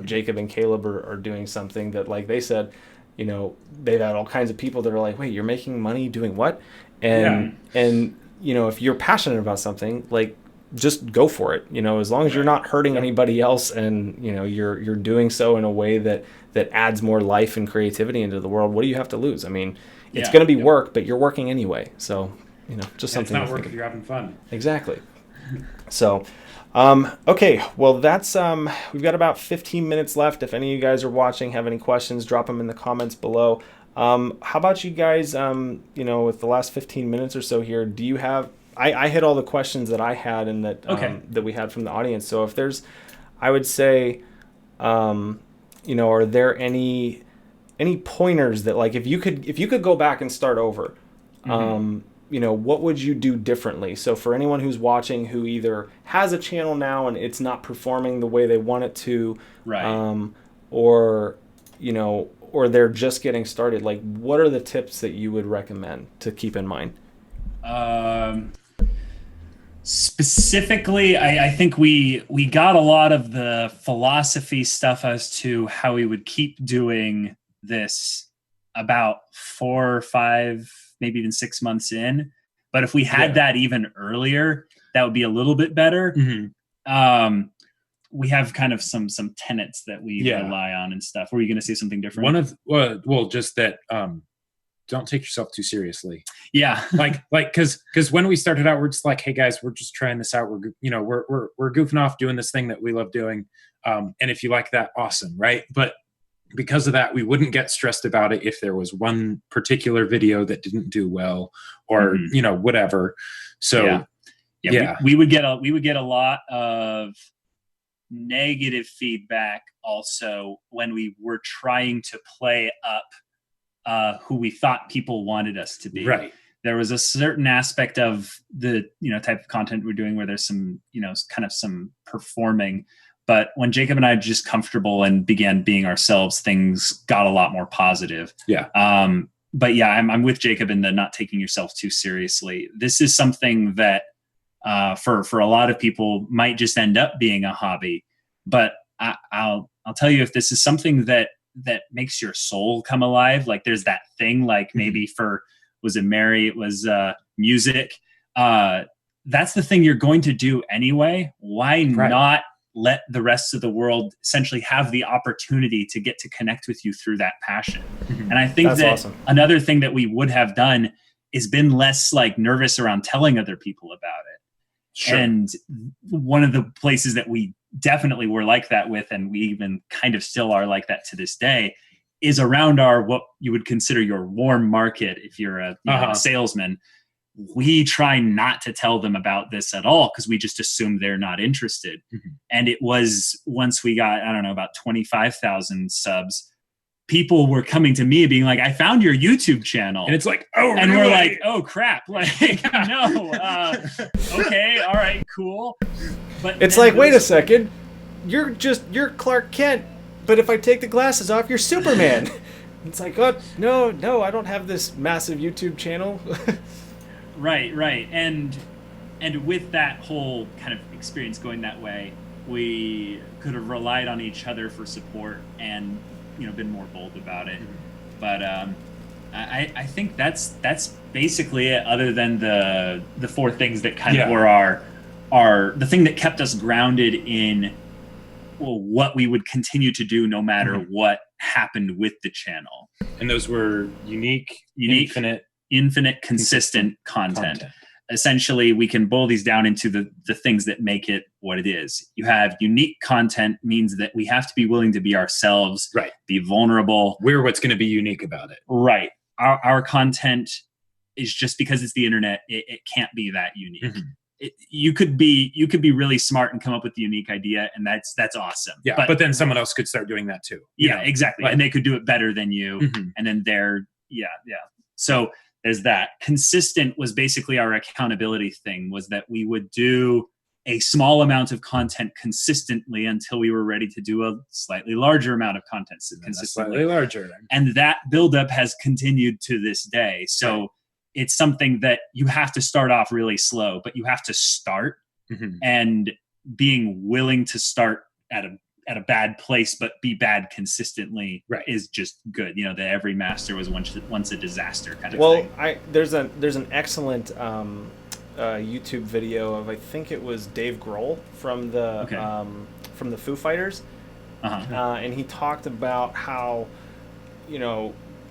Jacob and Caleb are doing something that, like they said, they've had all kinds of people that are like, wait, you're making money doing what? And if you're passionate about something, like, just go for it. As long as you're not hurting anybody else, and you're doing so in a way that adds more life and creativity into the world, what do you have to lose? I mean, it's going to be work, but you're working anyway. So just something. It's not work if you're having fun. Exactly. So, okay. Well, that's we've got about 15 minutes left. If any of you guys are watching, have any questions, drop them in the comments below. How about you guys? With the last 15 minutes or so here, do you have? I hit all the questions that I had and that we had from the audience. So if there's, I would say, are there any pointers that, like, if you could go back and start over, what would you do differently? So for anyone who's watching who either has a channel now and it's not performing the way they want it to, or they're just getting started, like, what are the tips that you would recommend to keep in mind? Specifically, I think we got a lot of the philosophy stuff as to how we would keep doing this about 4 or 5, maybe even 6 months in. But if we had that even earlier, that would be a little bit better. We have kind of some tenets that we rely on and stuff. Were you going to say something different? Just that don't take yourself too seriously. Yeah. because when we started out, we're just like, hey guys, we're just trying this out. We're goofing off doing this thing that we love doing. And if you like that, awesome. Right. But because of that, we wouldn't get stressed about it if there was one particular video that didn't do well, or, whatever. So we would get a lot of negative feedback also when we were trying to play up who we thought people wanted us to be. Right. There was a certain aspect of the type of content we're doing where there's some kind of some performing, But when Jacob and I just comfortable and began being ourselves, things got a lot more positive. Yeah. But yeah, I'm with Jacob in the not taking yourself too seriously. This is something that for a lot of people might just end up being a hobby. But I'll tell you, if this is something that makes your soul come alive, like there's that thing, like maybe was it Mary? It was music. That's the thing you're going to do anyway. Why not let the rest of the world essentially have the opportunity to get to connect with you through that passion? And I think that's awesome. Another thing that we would have done is been less like nervous around telling other people about it. Sure. And one of the places that we definitely were like that with, and we even kind of still are like that to this day, is around what you would consider your warm market. If you're a salesman, we try not to tell them about this at all because we just assume they're not interested. And it was once we got, I don't know, about 25,000 subs, people were coming to me being like, I found your YouTube channel. And it's like, oh, and really? We're like, oh crap. Like, no, okay. All right, cool. But it's like, wait a second. You're Clark Kent, but if I take the glasses off, you're Superman. It's like, oh, no, I don't have this massive YouTube channel. Right. And with that whole kind of experience going that way, we could have relied on each other for support and, been more bold about it. But I think that's basically it, other than the four things that kind of were our the thing that kept us grounded in what we would continue to do no matter what happened with the channel. And those were unique, infinite, consistent content. Essentially, we can boil these down into the things that make it what it is. You have unique content, means that we have to be willing to be ourselves, be vulnerable. We're what's going to be unique about it. Right. Our content is just because it's the internet, it can't be that unique. You could be really smart and come up with the unique idea, and that's awesome. Yeah, but then someone else could start doing that too. Yeah, exactly. And they could do it better than you. And then So there's that. Consistent was basically our accountability thing, was that we would do a small amount of content consistently until we were ready to do a slightly larger amount of content consistently. Slightly larger. And that buildup has continued to this day. So it's something that you have to start off really slow, but you have to start, and being willing to start at a bad place, but be bad consistently is just good. That every master was once a disaster kind of thing. Well, there's an excellent YouTube video of, I think it was Dave Grohl from the Foo Fighters, and he talked about how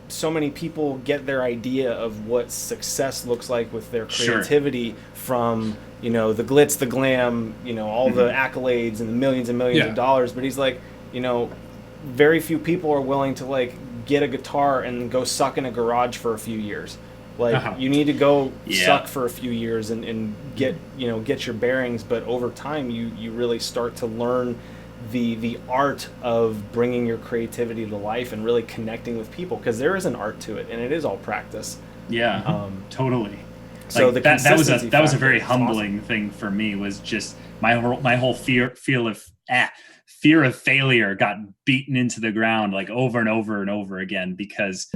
so many people get their idea of what success looks like with their creativity from the glitz, the glam, all the accolades and the millions and millions of dollars. But he's like, very few people are willing to like get a guitar and go suck in a garage for a few years. Like you need to go suck for a few years and get your bearings. But over time, you really start to learn the art of bringing your creativity to life and really connecting with people, because there is an art to it, and it is all practice. Totally. So like that was a very humbling thing for me, was just my whole fear of failure got beaten into the ground like over and over and over again, because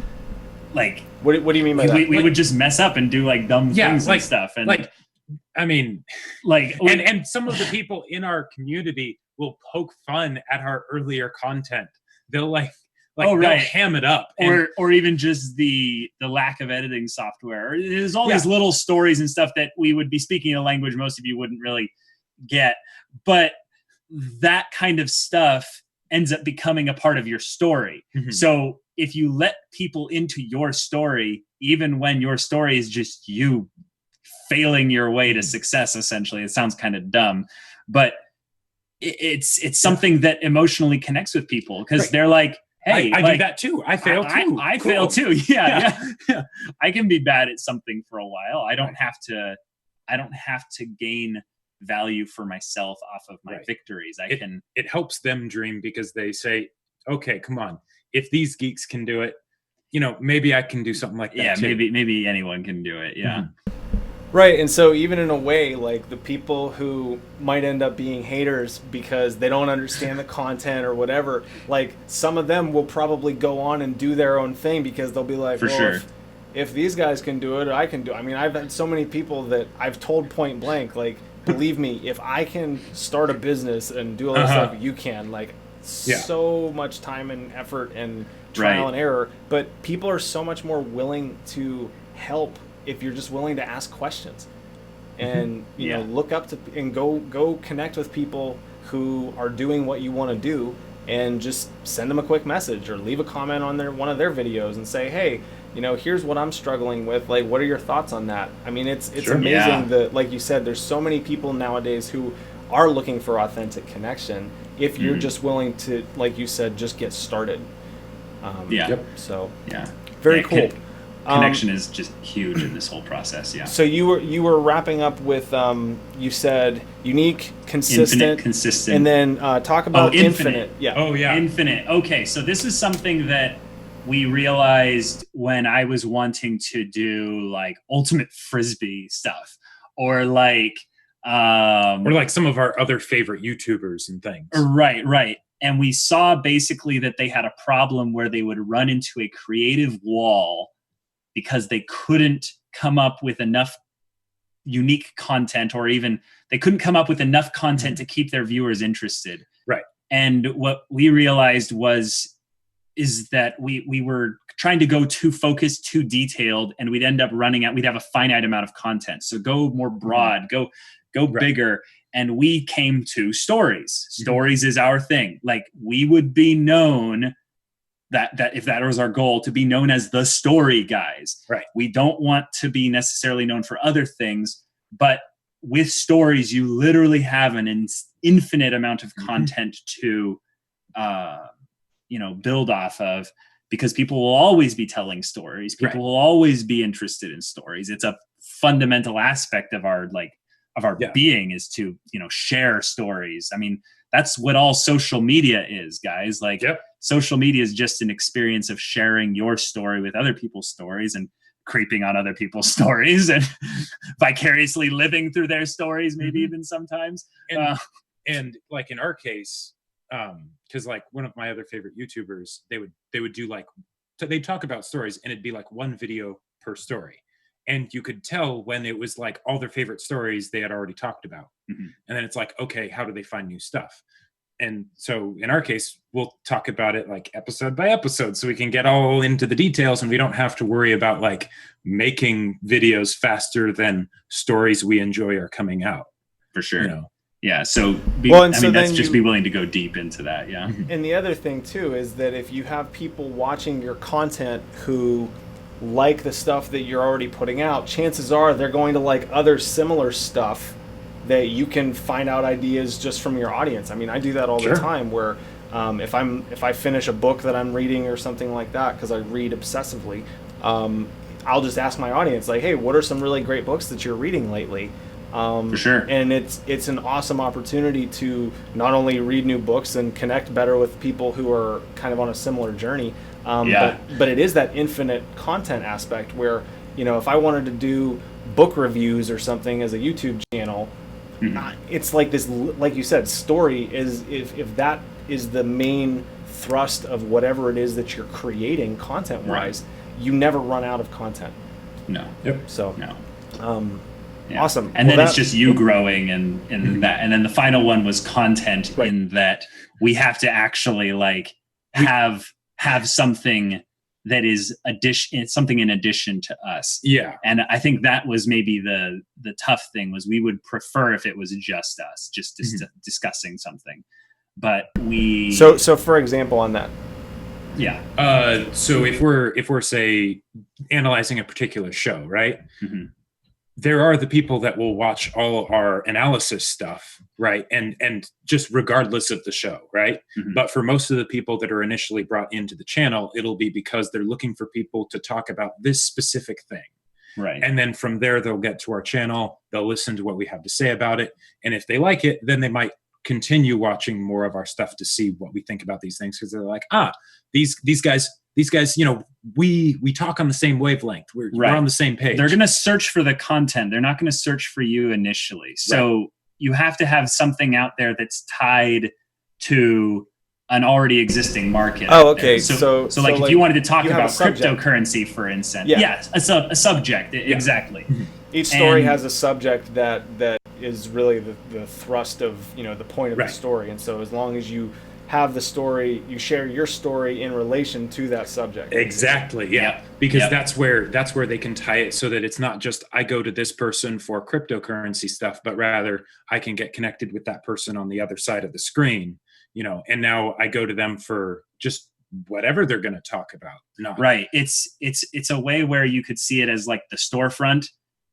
like what do you mean by that? We would just mess up and do like dumb things and stuff, and and some of the people in our community will poke fun at our earlier content. They'll they'll ham it up, or even just the lack of editing software. There's all these little stories and stuff that we would be speaking a language most of you wouldn't really get, but that kind of stuff ends up becoming a part of your story. So if you let people into your story, even when your story is just you failing your way to success, essentially, it sounds kind of dumb, but it's something that emotionally connects with people, because they're like, hey, I do that too. I fail too. I fail too. Yeah. I can be bad at something for a while. I don't have to gain value for myself off of my victories. It helps them dream, because they say, okay, come on, if these geeks can do it, maybe I can do something like that too. Maybe anyone can do it. Right, and so even in a way, like the people who might end up being haters because they don't understand the content or whatever, like some of them will probably go on and do their own thing because they'll be like, For well, sure. if these guys can do it, I can do it. I mean, I've had so many people that I've told point blank, like, believe me, if I can start a business and do all this stuff, you can. Like, so much time and effort and trial and error, but people are so much more willing to help if you're just willing to ask questions and you know, look up to and go connect with people who are doing what you want to do, and just send them a quick message or leave a comment on one of their videos and say, hey, you know, here's what I'm struggling with, like, what are your thoughts on that? I mean, it's amazing that, like you said, there's so many people nowadays who are looking for authentic connection if you're just willing to, like you said, just get started. So very cool. Connection is just huge in this whole process. So you were wrapping up with you said unique, consistent, infinite, consistent, and then talk about infinite. Infinite. Okay, so this is something that we realized when I was wanting to do like ultimate frisbee stuff, or like some of our other favorite YouTubers and things. Right. And we saw basically that they had a problem where they would run into a creative wall because they couldn't come up with enough unique content, or even they couldn't come up with enough content to keep their viewers interested. Right. And what we realized is that we were trying to go too focused, too detailed, and we'd end up running out. We'd have a finite amount of content. So go more broad, go bigger. And we came to stories. Stories is our thing. Like, we would be known that if that was our goal, to be known as the story guys. Right. We don't want to be necessarily known for other things, but with stories, you literally have an infinite amount of content to, build off of, because people will always be telling stories. People will always be interested in stories. It's a fundamental aspect of our being, is to, share stories. I mean, that's what all social media is, guys. Like, social media is just an experience of sharing your story with other people's stories and creeping on other people's stories and vicariously living through their stories, maybe even sometimes. And like in our case, because like one of my other favorite YouTubers, they would do like, they talk about stories, and it'd be like one video per story. And you could tell when it was like all their favorite stories they had already talked about. And then it's like, okay, how do they find new stuff? And so in our case, we'll talk about it like episode by episode, so we can get all into the details, and we don't have to worry about like making videos faster than stories we enjoy are coming out. For sure. Yeah. So be willing to go deep into that. Yeah. And the other thing too is that if you have people watching your content who like the stuff that you're already putting out, chances are they're going to like other similar stuff that you can find out ideas just from your audience. I mean, I do that all the time, where if I finish a book that I'm reading or something like that, because I read obsessively, I'll just ask my audience, like, hey, what are some really great books that you're reading lately? For sure. And it's an awesome opportunity to not only read new books and connect better with people who are kind of on a similar journey, but it is that infinite content aspect where, if I wanted to do book reviews or something as a YouTube channel, it's like this, like you said, story is, if that is the main thrust of whatever it is that you're creating content wise, you never run out of content. No. So no. Awesome. And then it's just you growing and that, and then the final one was content, in that we have to actually like have something that is something in addition to us. Yeah. And I think that was maybe the tough thing, was we would prefer if it was just us, just discussing something. But we... So for example on that. Yeah. So if we're say analyzing a particular show, right? There are the people that will watch all our analysis stuff, right? And just regardless of the show, right? But for most of the people that are initially brought into the channel, it'll be because they're looking for people to talk about this specific thing. Right. And then from there, they'll get to our channel, they'll listen to what we have to say about it. And if they like it, then they might continue watching more of our stuff to see what we think about these things. Because they're like, these guys these guys, we talk on the same wavelength. We're on the same page. They're going to search for the content. They're not going to search for you initially. So you have to have something out there that's tied to an already existing market. Oh, okay. So like if you wanted to talk about cryptocurrency, for instance, a subject, exactly. Each story has a subject that is really the thrust of the point of the story, and so as long as you have the story, you share your story in relation to that subject. Exactly. Yeah. Because that's where they can tie it, so that it's not just I go to this person for cryptocurrency stuff, but rather I can get connected with that person on the other side of the screen, and now I go to them for just whatever they're going to talk about. Right. It's a way where you could see it as like the storefront.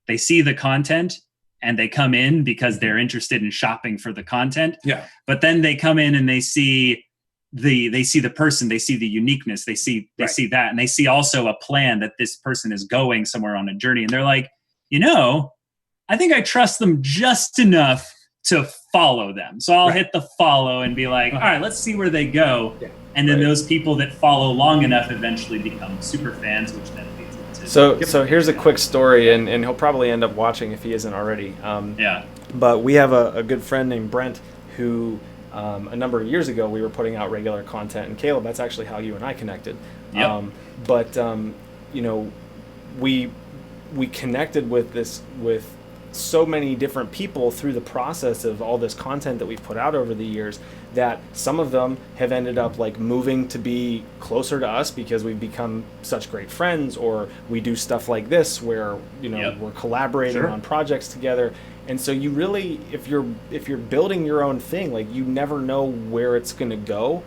They see the content and they come in because they're interested in shopping for the content. Yeah. But then they come in and they see the person, they see the uniqueness, they see that, and they see also a plan that this person is going somewhere on a journey, and they're like, I think I trust them just enough to follow them. So I'll hit the follow and be like, all right, let's see where they go. Yeah. And then those people that follow long enough eventually become super fans, which then leads into So here's a quick story, and he'll probably end up watching if he isn't already. But we have a good friend named Brent who a number of years ago we were putting out regular content, and Caleb, that's actually how you and I connected. We connected with so many different people through the process of all this content that we've put out over the years, that some of them have ended up like moving to be closer to us because we've become such great friends, or we do stuff like this where we're collaborating on projects together. And so you really, if you're building your own thing, like you never know where it's going to go.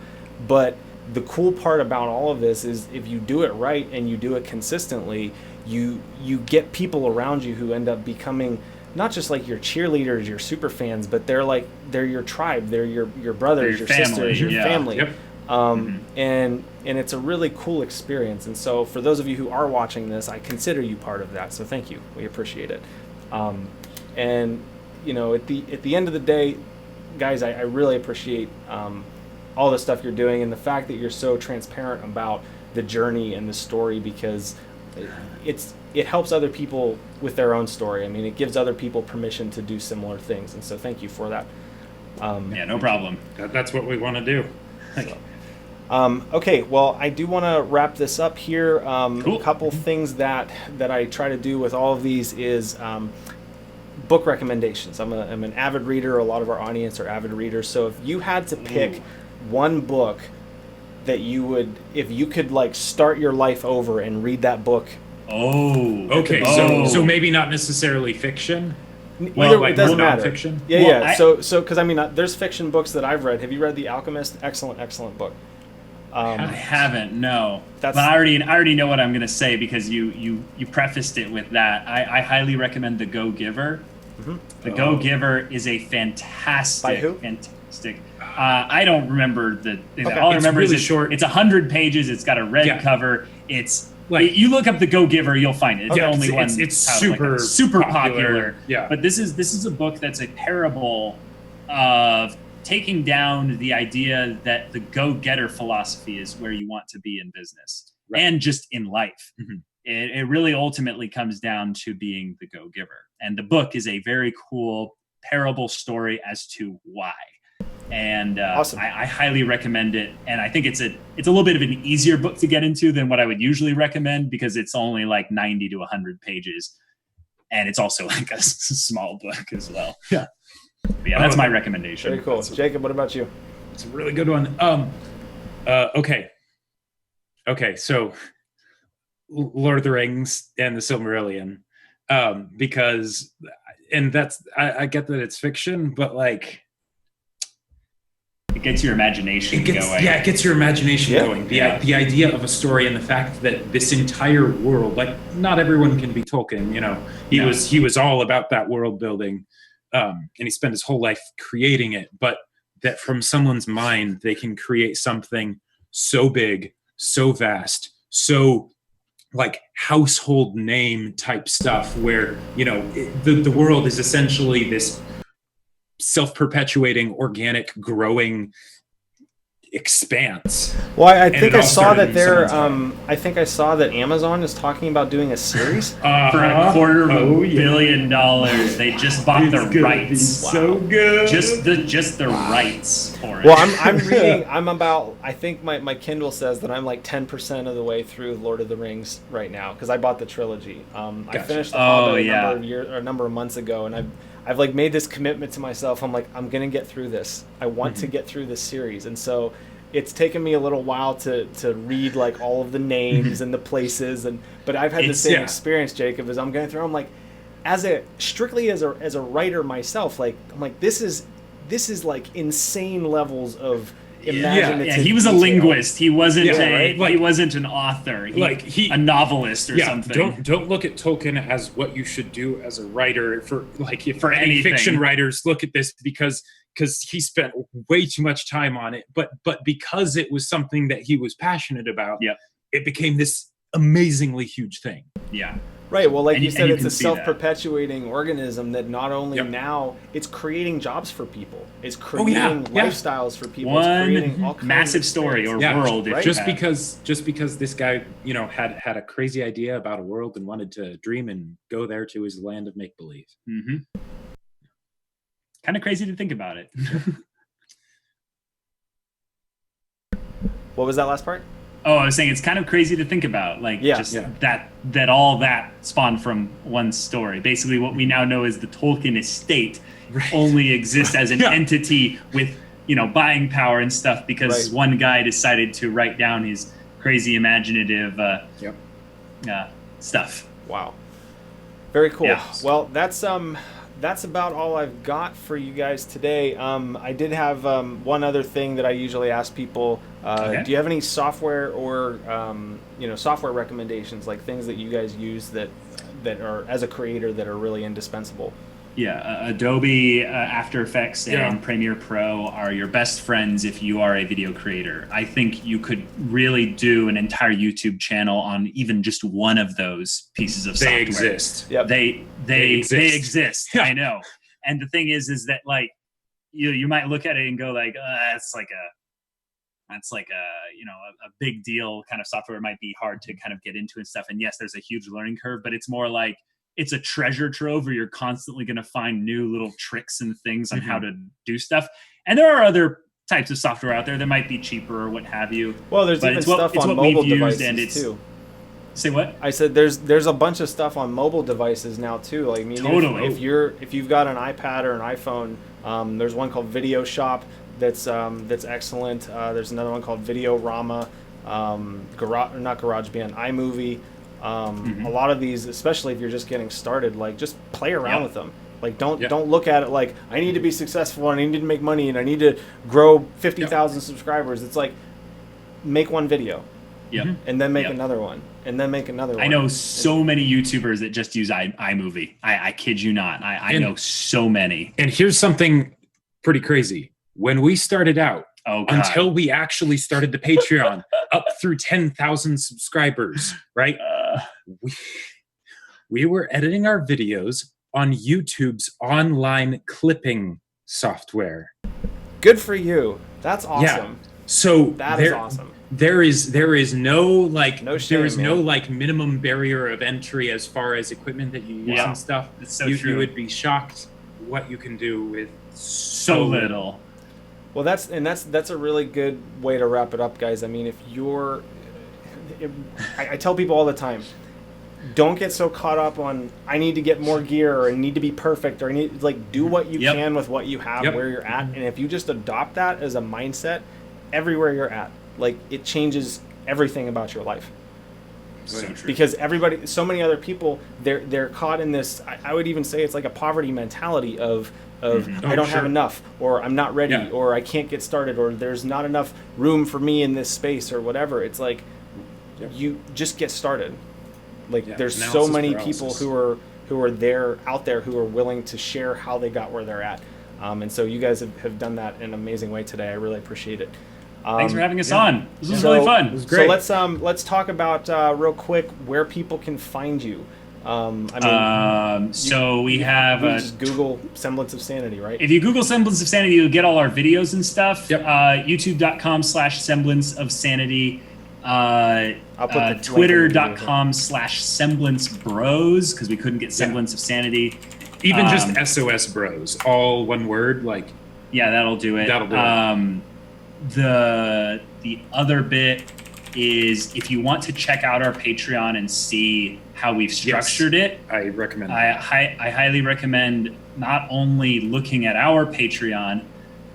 But the cool part about all of this is if you do it right and you do it consistently, you get people around you who end up becoming not just like your cheerleaders, your super fans, but they're your tribe, they're your brothers, your sisters, your family. And it's a really cool experience. And so for those of you who are watching this, I consider you part of that. So thank you. We appreciate it. And at the end of the day, guys, I really appreciate all the stuff you're doing, and the fact that you're so transparent about the journey and the story, because it helps other people with their own story. I mean, it gives other people permission to do similar things, and so thank you for that. No problem. That's what we want to do. Okay, well, I do want to wrap this up here. Cool. A couple things that I try to do with all of these is book recommendations. I'm an avid reader. A lot of our audience are avid readers. So if you had to pick one book that you would, if you could like start your life over and read that book. So maybe not necessarily fiction. Well, it doesn't matter. Fiction. Yeah. So because I mean, there's fiction books that I've read. Have you read The Alchemist? Excellent book. I haven't, no. But I already know what I'm going to say because you prefaced it with that. I highly recommend The Go-Giver. Mm-hmm. The Go-Giver is a fantastic. By who? Fantastic. I don't remember the. Okay. All I remember really is short. It's 100 pages. It's got a red cover. It's like you look up The Go-Giver, you'll find it. It's the only one. It's super popular. Yeah. But this is a book that's a parable of taking down the idea that the go-getter philosophy is where you want to be in business and just in life. Mm-hmm. It really ultimately comes down to being the go-giver. And the book is a very cool parable story as to why. And awesome. I highly recommend it. And I think it's a little bit of an easier book to get into than what I would usually recommend because it's only like 90 to 100 pages. And it's also like a small book as well. Yeah. But yeah, that's my recommendation. Very cool. Jacob, what about you? It's a really good one. Okay, so Lord of the Rings and the Silmarillion, because, and that's, I get that it's fiction, but like, it gets your imagination going. Yeah, it gets your imagination going. The idea of a story and the fact that this entire world, like not everyone can be Tolkien, he was all about that world building. And he spent his whole life creating it, but that from someone's mind, they can create something so big, so vast, so like household name type stuff where, the world is essentially this self-perpetuating, organic, growing expanse. Well, I And think it I all saw started that in they're. someone's head. I think I saw that Amazon is talking about doing a series. For a quarter of $1 billion, they just bought the It's gonna be rights. so good. Just the rights for it. Well, I'm reading. I'm about. I think my Kindle says that I'm like 10% of the way through Lord of the Rings right now because I bought the trilogy. I Gotcha. finished the Oh, Hobbit yeah. a number of months ago, and I've like made this commitment to myself. I'm like, I'm gonna get through this. I want to get through this series, and so it's taken me a little while to read like all of the names and the places, but I've had the same experience, Jacob, as I'm going through. I'm like, strictly as a writer myself, like I'm like this is like insane levels of imaginative. Yeah, he was a detail. linguist. He wasn't right? he wasn't an author. A novelist or something. Don't look at Tolkien as what you should do as a writer. For any anything. fiction writers look at this because he spent way too much time on it, but because it was something that he was passionate about, it became this amazingly huge thing. Yeah. Right. Well, like you said, it's a see that. self-perpetuating organism that not only now it's creating jobs for people, it's creating lifestyles for people. It's creating all kinds massive of story or experience. world. Right? Just because this guy, had a crazy idea about a world and wanted to dream and go there to his land of make believe. Mm-hmm. Kind of crazy to think about it. What was that last part? Oh, I was saying it's kind of crazy to think about, that all that spawned from one story. Basically, what we now know is the Tolkien estate only exists as an entity with, buying power and stuff because one guy decided to write down his crazy imaginative stuff. Wow. Very cool. Yeah. Well, that's about all I've got for you guys today. I did have one other thing that I usually ask people. Do you have any software or software recommendations, like things that you guys use that are, as a creator, that are really indispensable? Yeah, Adobe After Effects and Premiere Pro are your best friends if you are a video creator. I think you could really do an entire YouTube channel on even just one of those pieces of software. They exist. Yep. They exist. I know. And the thing is that like you might look at it and go like, that's like a big deal kind of software. It might be hard to kind of get into and stuff. And yes, there's a huge learning curve, but it's more like it's a treasure trove where you're constantly going to find new little tricks and things on how to do stuff. And there are other types of software out there that might be cheaper or what have you. Well, there's even stuff on mobile devices too. Say what? I said there's a bunch of stuff on mobile devices now too. Like, I mean, totally. if you've got an iPad or an iPhone, there's one called Videoshop that's excellent. There's another one called Videorama, GarageBand, iMovie. A lot of these, especially if you're just getting started, like just play around with them. Like don't look at it like I need to be successful and I need to make money and I need to grow 50,000 subscribers. It's like make one video. And then make another one. And then make another one. I know so many YouTubers that just use iMovie. I kid you not. I know so many. And here's something pretty crazy. When we started out, until we actually started the Patreon, up through 10,000 subscribers, right? We were editing our videos on YouTube's online clipping software. Good for you. That's awesome. Yeah. So that is awesome. There is no shame, no minimum barrier of entry as far as equipment that you use and stuff. It's so true. You would be shocked what you can do with so little. Well, that's a really good way to wrap it up, guys. I mean, I tell people all the time, don't get so caught up on I need to get more gear or I need to be perfect or do what you can with what you have where you're at. And if you just adopt that as a mindset everywhere you're at, like it changes everything about your life. So true. Because so many other people, they're caught in this. I would even say it's like a poverty mentality of I don't have enough, or I'm not ready, or I can't get started, or there's not enough room for me in this space, or whatever. It's like you just get started. Like there's so many people who are out there who are willing to share how they got where they're at, and so you guys have done that in an amazing way today. I really appreciate it. Thanks for having us on. This was really fun. It was great. So let's talk about real quick where people can find you. So we have just Google Semblance of Sanity, right? If you Google Semblance of Sanity, you'll get all our videos and stuff. Yep. YouTube.com/semblance of sanity. Twitter.com/semblance bros, because we couldn't get Semblance of Sanity. Even just SOS bros, all one word, like. Yeah, that'll do it. That'll do it. The other bit is, if you want to check out our Patreon and see how we've structured it, I recommend. I highly recommend not only looking at our Patreon,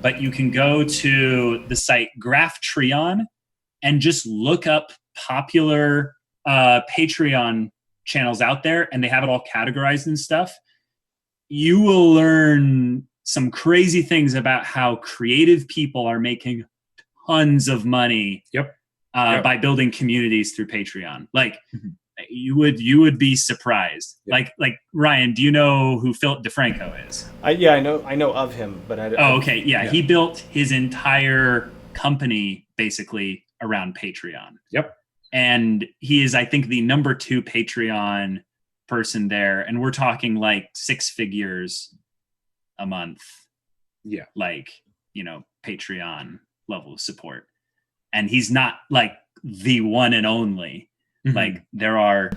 but you can go to the site Graphtreon and just look up popular Patreon channels out there, and they have it all categorized and stuff. You will learn some crazy things about how creative people are making tons of money by building communities through Patreon. Like, you would be surprised. Like Ryan, do you know who Philip DeFranco is? I know of him, but okay. He built his entire company basically around Patreon. Yep. And he is, I think, the number 2 Patreon person there, and we're talking like 6 figures a month. Yeah. Like, Patreon level of support. And he's not like the one and only. Mm-hmm. Like, there are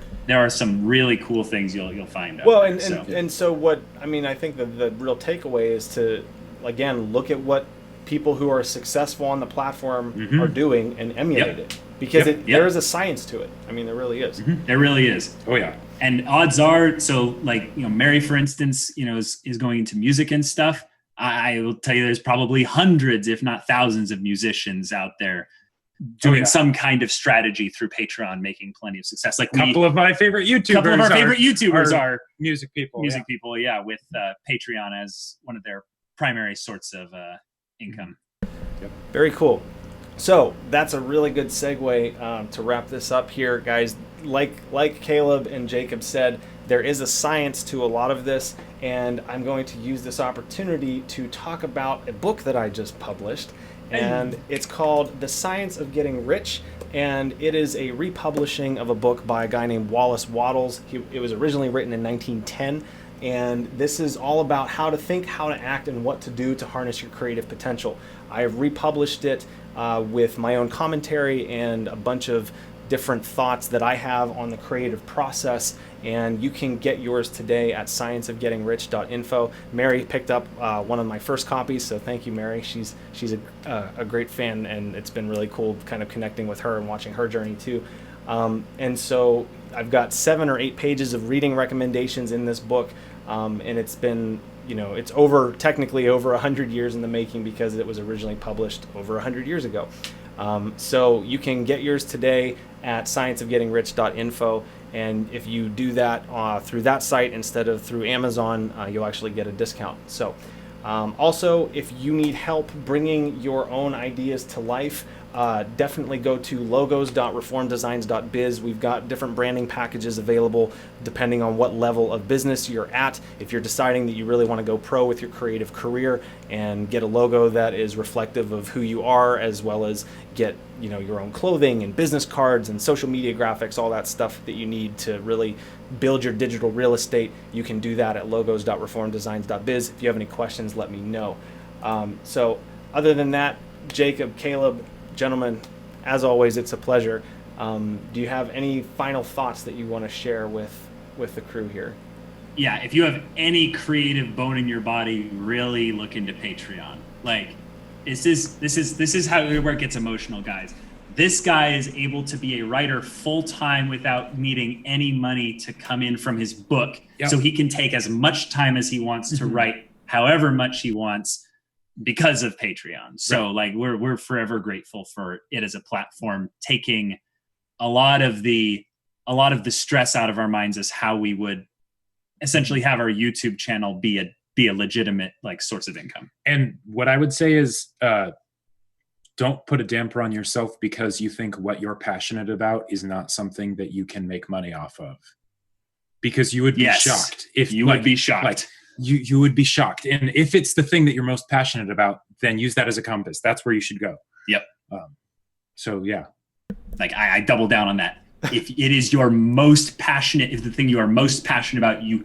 some really cool things you'll find out. Well, and so what I think the real takeaway is to, again, look at what people who are successful on the platform are doing and emulate it, because there is a science to it. There really is. There really is. Oh yeah. And odds are, so like, Mary, for instance, is going into music and stuff. I will tell you, there's probably hundreds, if not thousands, of musicians out there doing some kind of strategy through Patreon, making plenty of success. Like, a couple of my favorite YouTubers are music people. With Patreon as one of their primary sorts of income. Yep. Very cool. So that's a really good segue to wrap this up here, guys. Like Caleb and Jacob said, there is a science to a lot of this, and I'm going to use this opportunity to talk about a book that I just published, and it's called The Science of Getting Rich, and it is a republishing of a book by a guy named Wallace Wattles. It was originally written in 1910, and this is all about how to think, how to act, and what to do to harness your creative potential. I have republished it with my own commentary and a bunch of different thoughts that I have on the creative process, and you can get yours today at scienceofgettingrich.info. Mary picked up one of my first copies, so thank you, Mary. She's a great fan, and it's been really cool kind of connecting with her and watching her journey too. And so I've got 7 or 8 pages of reading recommendations in this book, and it's been, it's technically over 100 years in the making, because it was originally published over 100 years ago. So you can get yours today at scienceofgettingrich.info, and if you do that through that site instead of through Amazon, you'll actually get a discount. So also, if you need help bringing your own ideas to life, definitely go to logos.reformdesigns.biz. We've got different branding packages available depending on what level of business you're at. If you're deciding that you really want to go pro with your creative career and get a logo that is reflective of who you are, as well as get your own clothing and business cards and social media graphics, all that stuff that you need to really build your digital real estate, you can do that at logos.reformdesigns.biz. If you have any questions, let me know. So other than that, Jacob, Caleb, gentlemen, as always, it's a pleasure. Do you have any final thoughts that you want to share with the crew here? Yeah, if you have any creative bone in your body, really look into Patreon. Like, this is how where it gets emotional, guys. This guy is able to be a writer full-time without needing any money to come in from his book. Yep. So he can take as much time as he wants to write however much he wants, because of Patreon. So like, we're forever grateful for it as a platform, taking a lot of the stress out of our minds as how we would essentially have our YouTube channel be a legitimate like source of income. And what I would say is, don't put a damper on yourself because you think what you're passionate about is not something that you can make money off of. Because you would be shocked if you would be shocked. Like, you would be shocked. And if it's the thing that you're most passionate about, then use that as a compass. That's where you should go. Yep. So yeah. Like, I double down on that. if it is your most passionate, if the thing you are most passionate about, you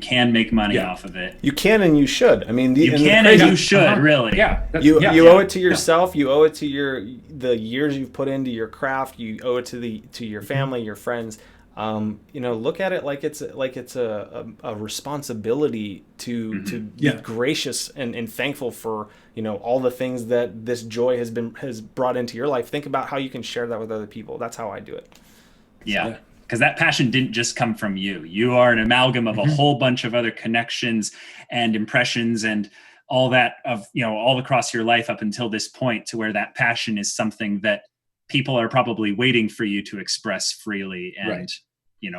can make money off of it. You can and you should. I mean, you can and you should, really. Yeah. You owe it to yourself. You owe it to the years you've put into your craft. You owe it to your family, your friends. Look at it like it's a responsibility to be gracious and thankful for all the things that this joy has brought into your life. Think about how you can share that with other people. That's how I do it. Yeah. Because that passion didn't just come from you. You are an amalgam of a whole bunch of other connections and impressions and all that all across your life up until this point, to where that passion is something that people are probably waiting for you to express freely and,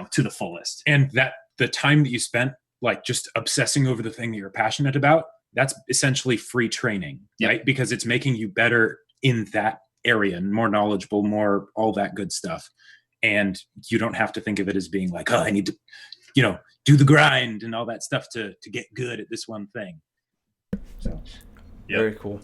to the fullest. And that the time that you spent like just obsessing over the thing that you're passionate about, that's essentially free training, right? Because it's making you better in that area and more knowledgeable, more all that good stuff. And you don't have to think of it as being like, oh, I need to, do the grind and all that stuff to get good at this one thing. So, Very cool.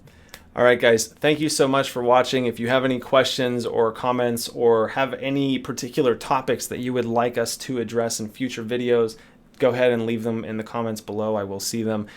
All right, guys, thank you so much for watching. If you have any questions or comments or have any particular topics that you would like us to address in future videos, go ahead and leave them in the comments below. I will see them.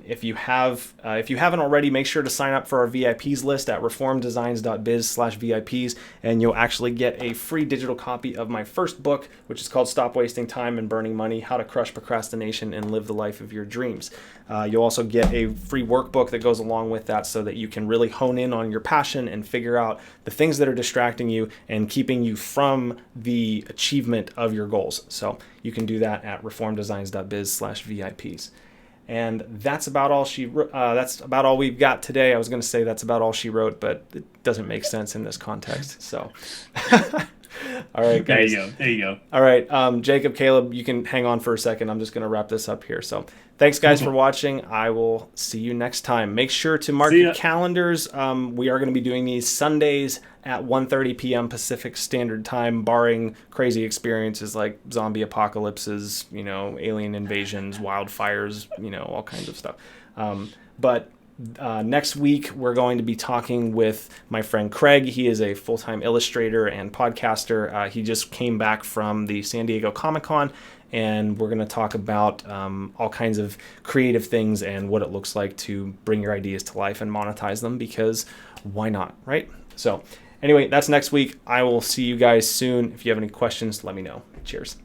If you haven't already, make sure to sign up for our VIPs list at reformdesigns.biz/VIPs, and you'll actually get a free digital copy of my first book, which is called Stop Wasting Time and Burning Money: How to Crush Procrastination and Live the Life of Your Dreams. You'll also get a free workbook that goes along with that, so that you can really hone in on your passion and figure out the things that are distracting you and keeping you from the achievement of your goals. So you can do that at reformdesigns.biz/VIPs. And that's about all that's about all we've got today. I was going to say that's about all she wrote, but it doesn't make sense in this context. So, all right, guys. There you go. All right, Jacob, Caleb, you can hang on for a second. I'm just going to wrap this up here. So, thanks, guys, for watching. I will see you next time. Make sure to mark your calendars. We are going to be doing these Sundays at 1:30 p.m. Pacific Standard Time, barring crazy experiences like zombie apocalypses, alien invasions, wildfires, all kinds of stuff. But next week, we're going to be talking with my friend Craig. He is a full-time illustrator and podcaster. He just came back from the San Diego Comic-Con, and we're going to talk about all kinds of creative things and what it looks like to bring your ideas to life and monetize them, because why not, right? So anyway, that's next week. I will see you guys soon. If you have any questions, let me know. Cheers.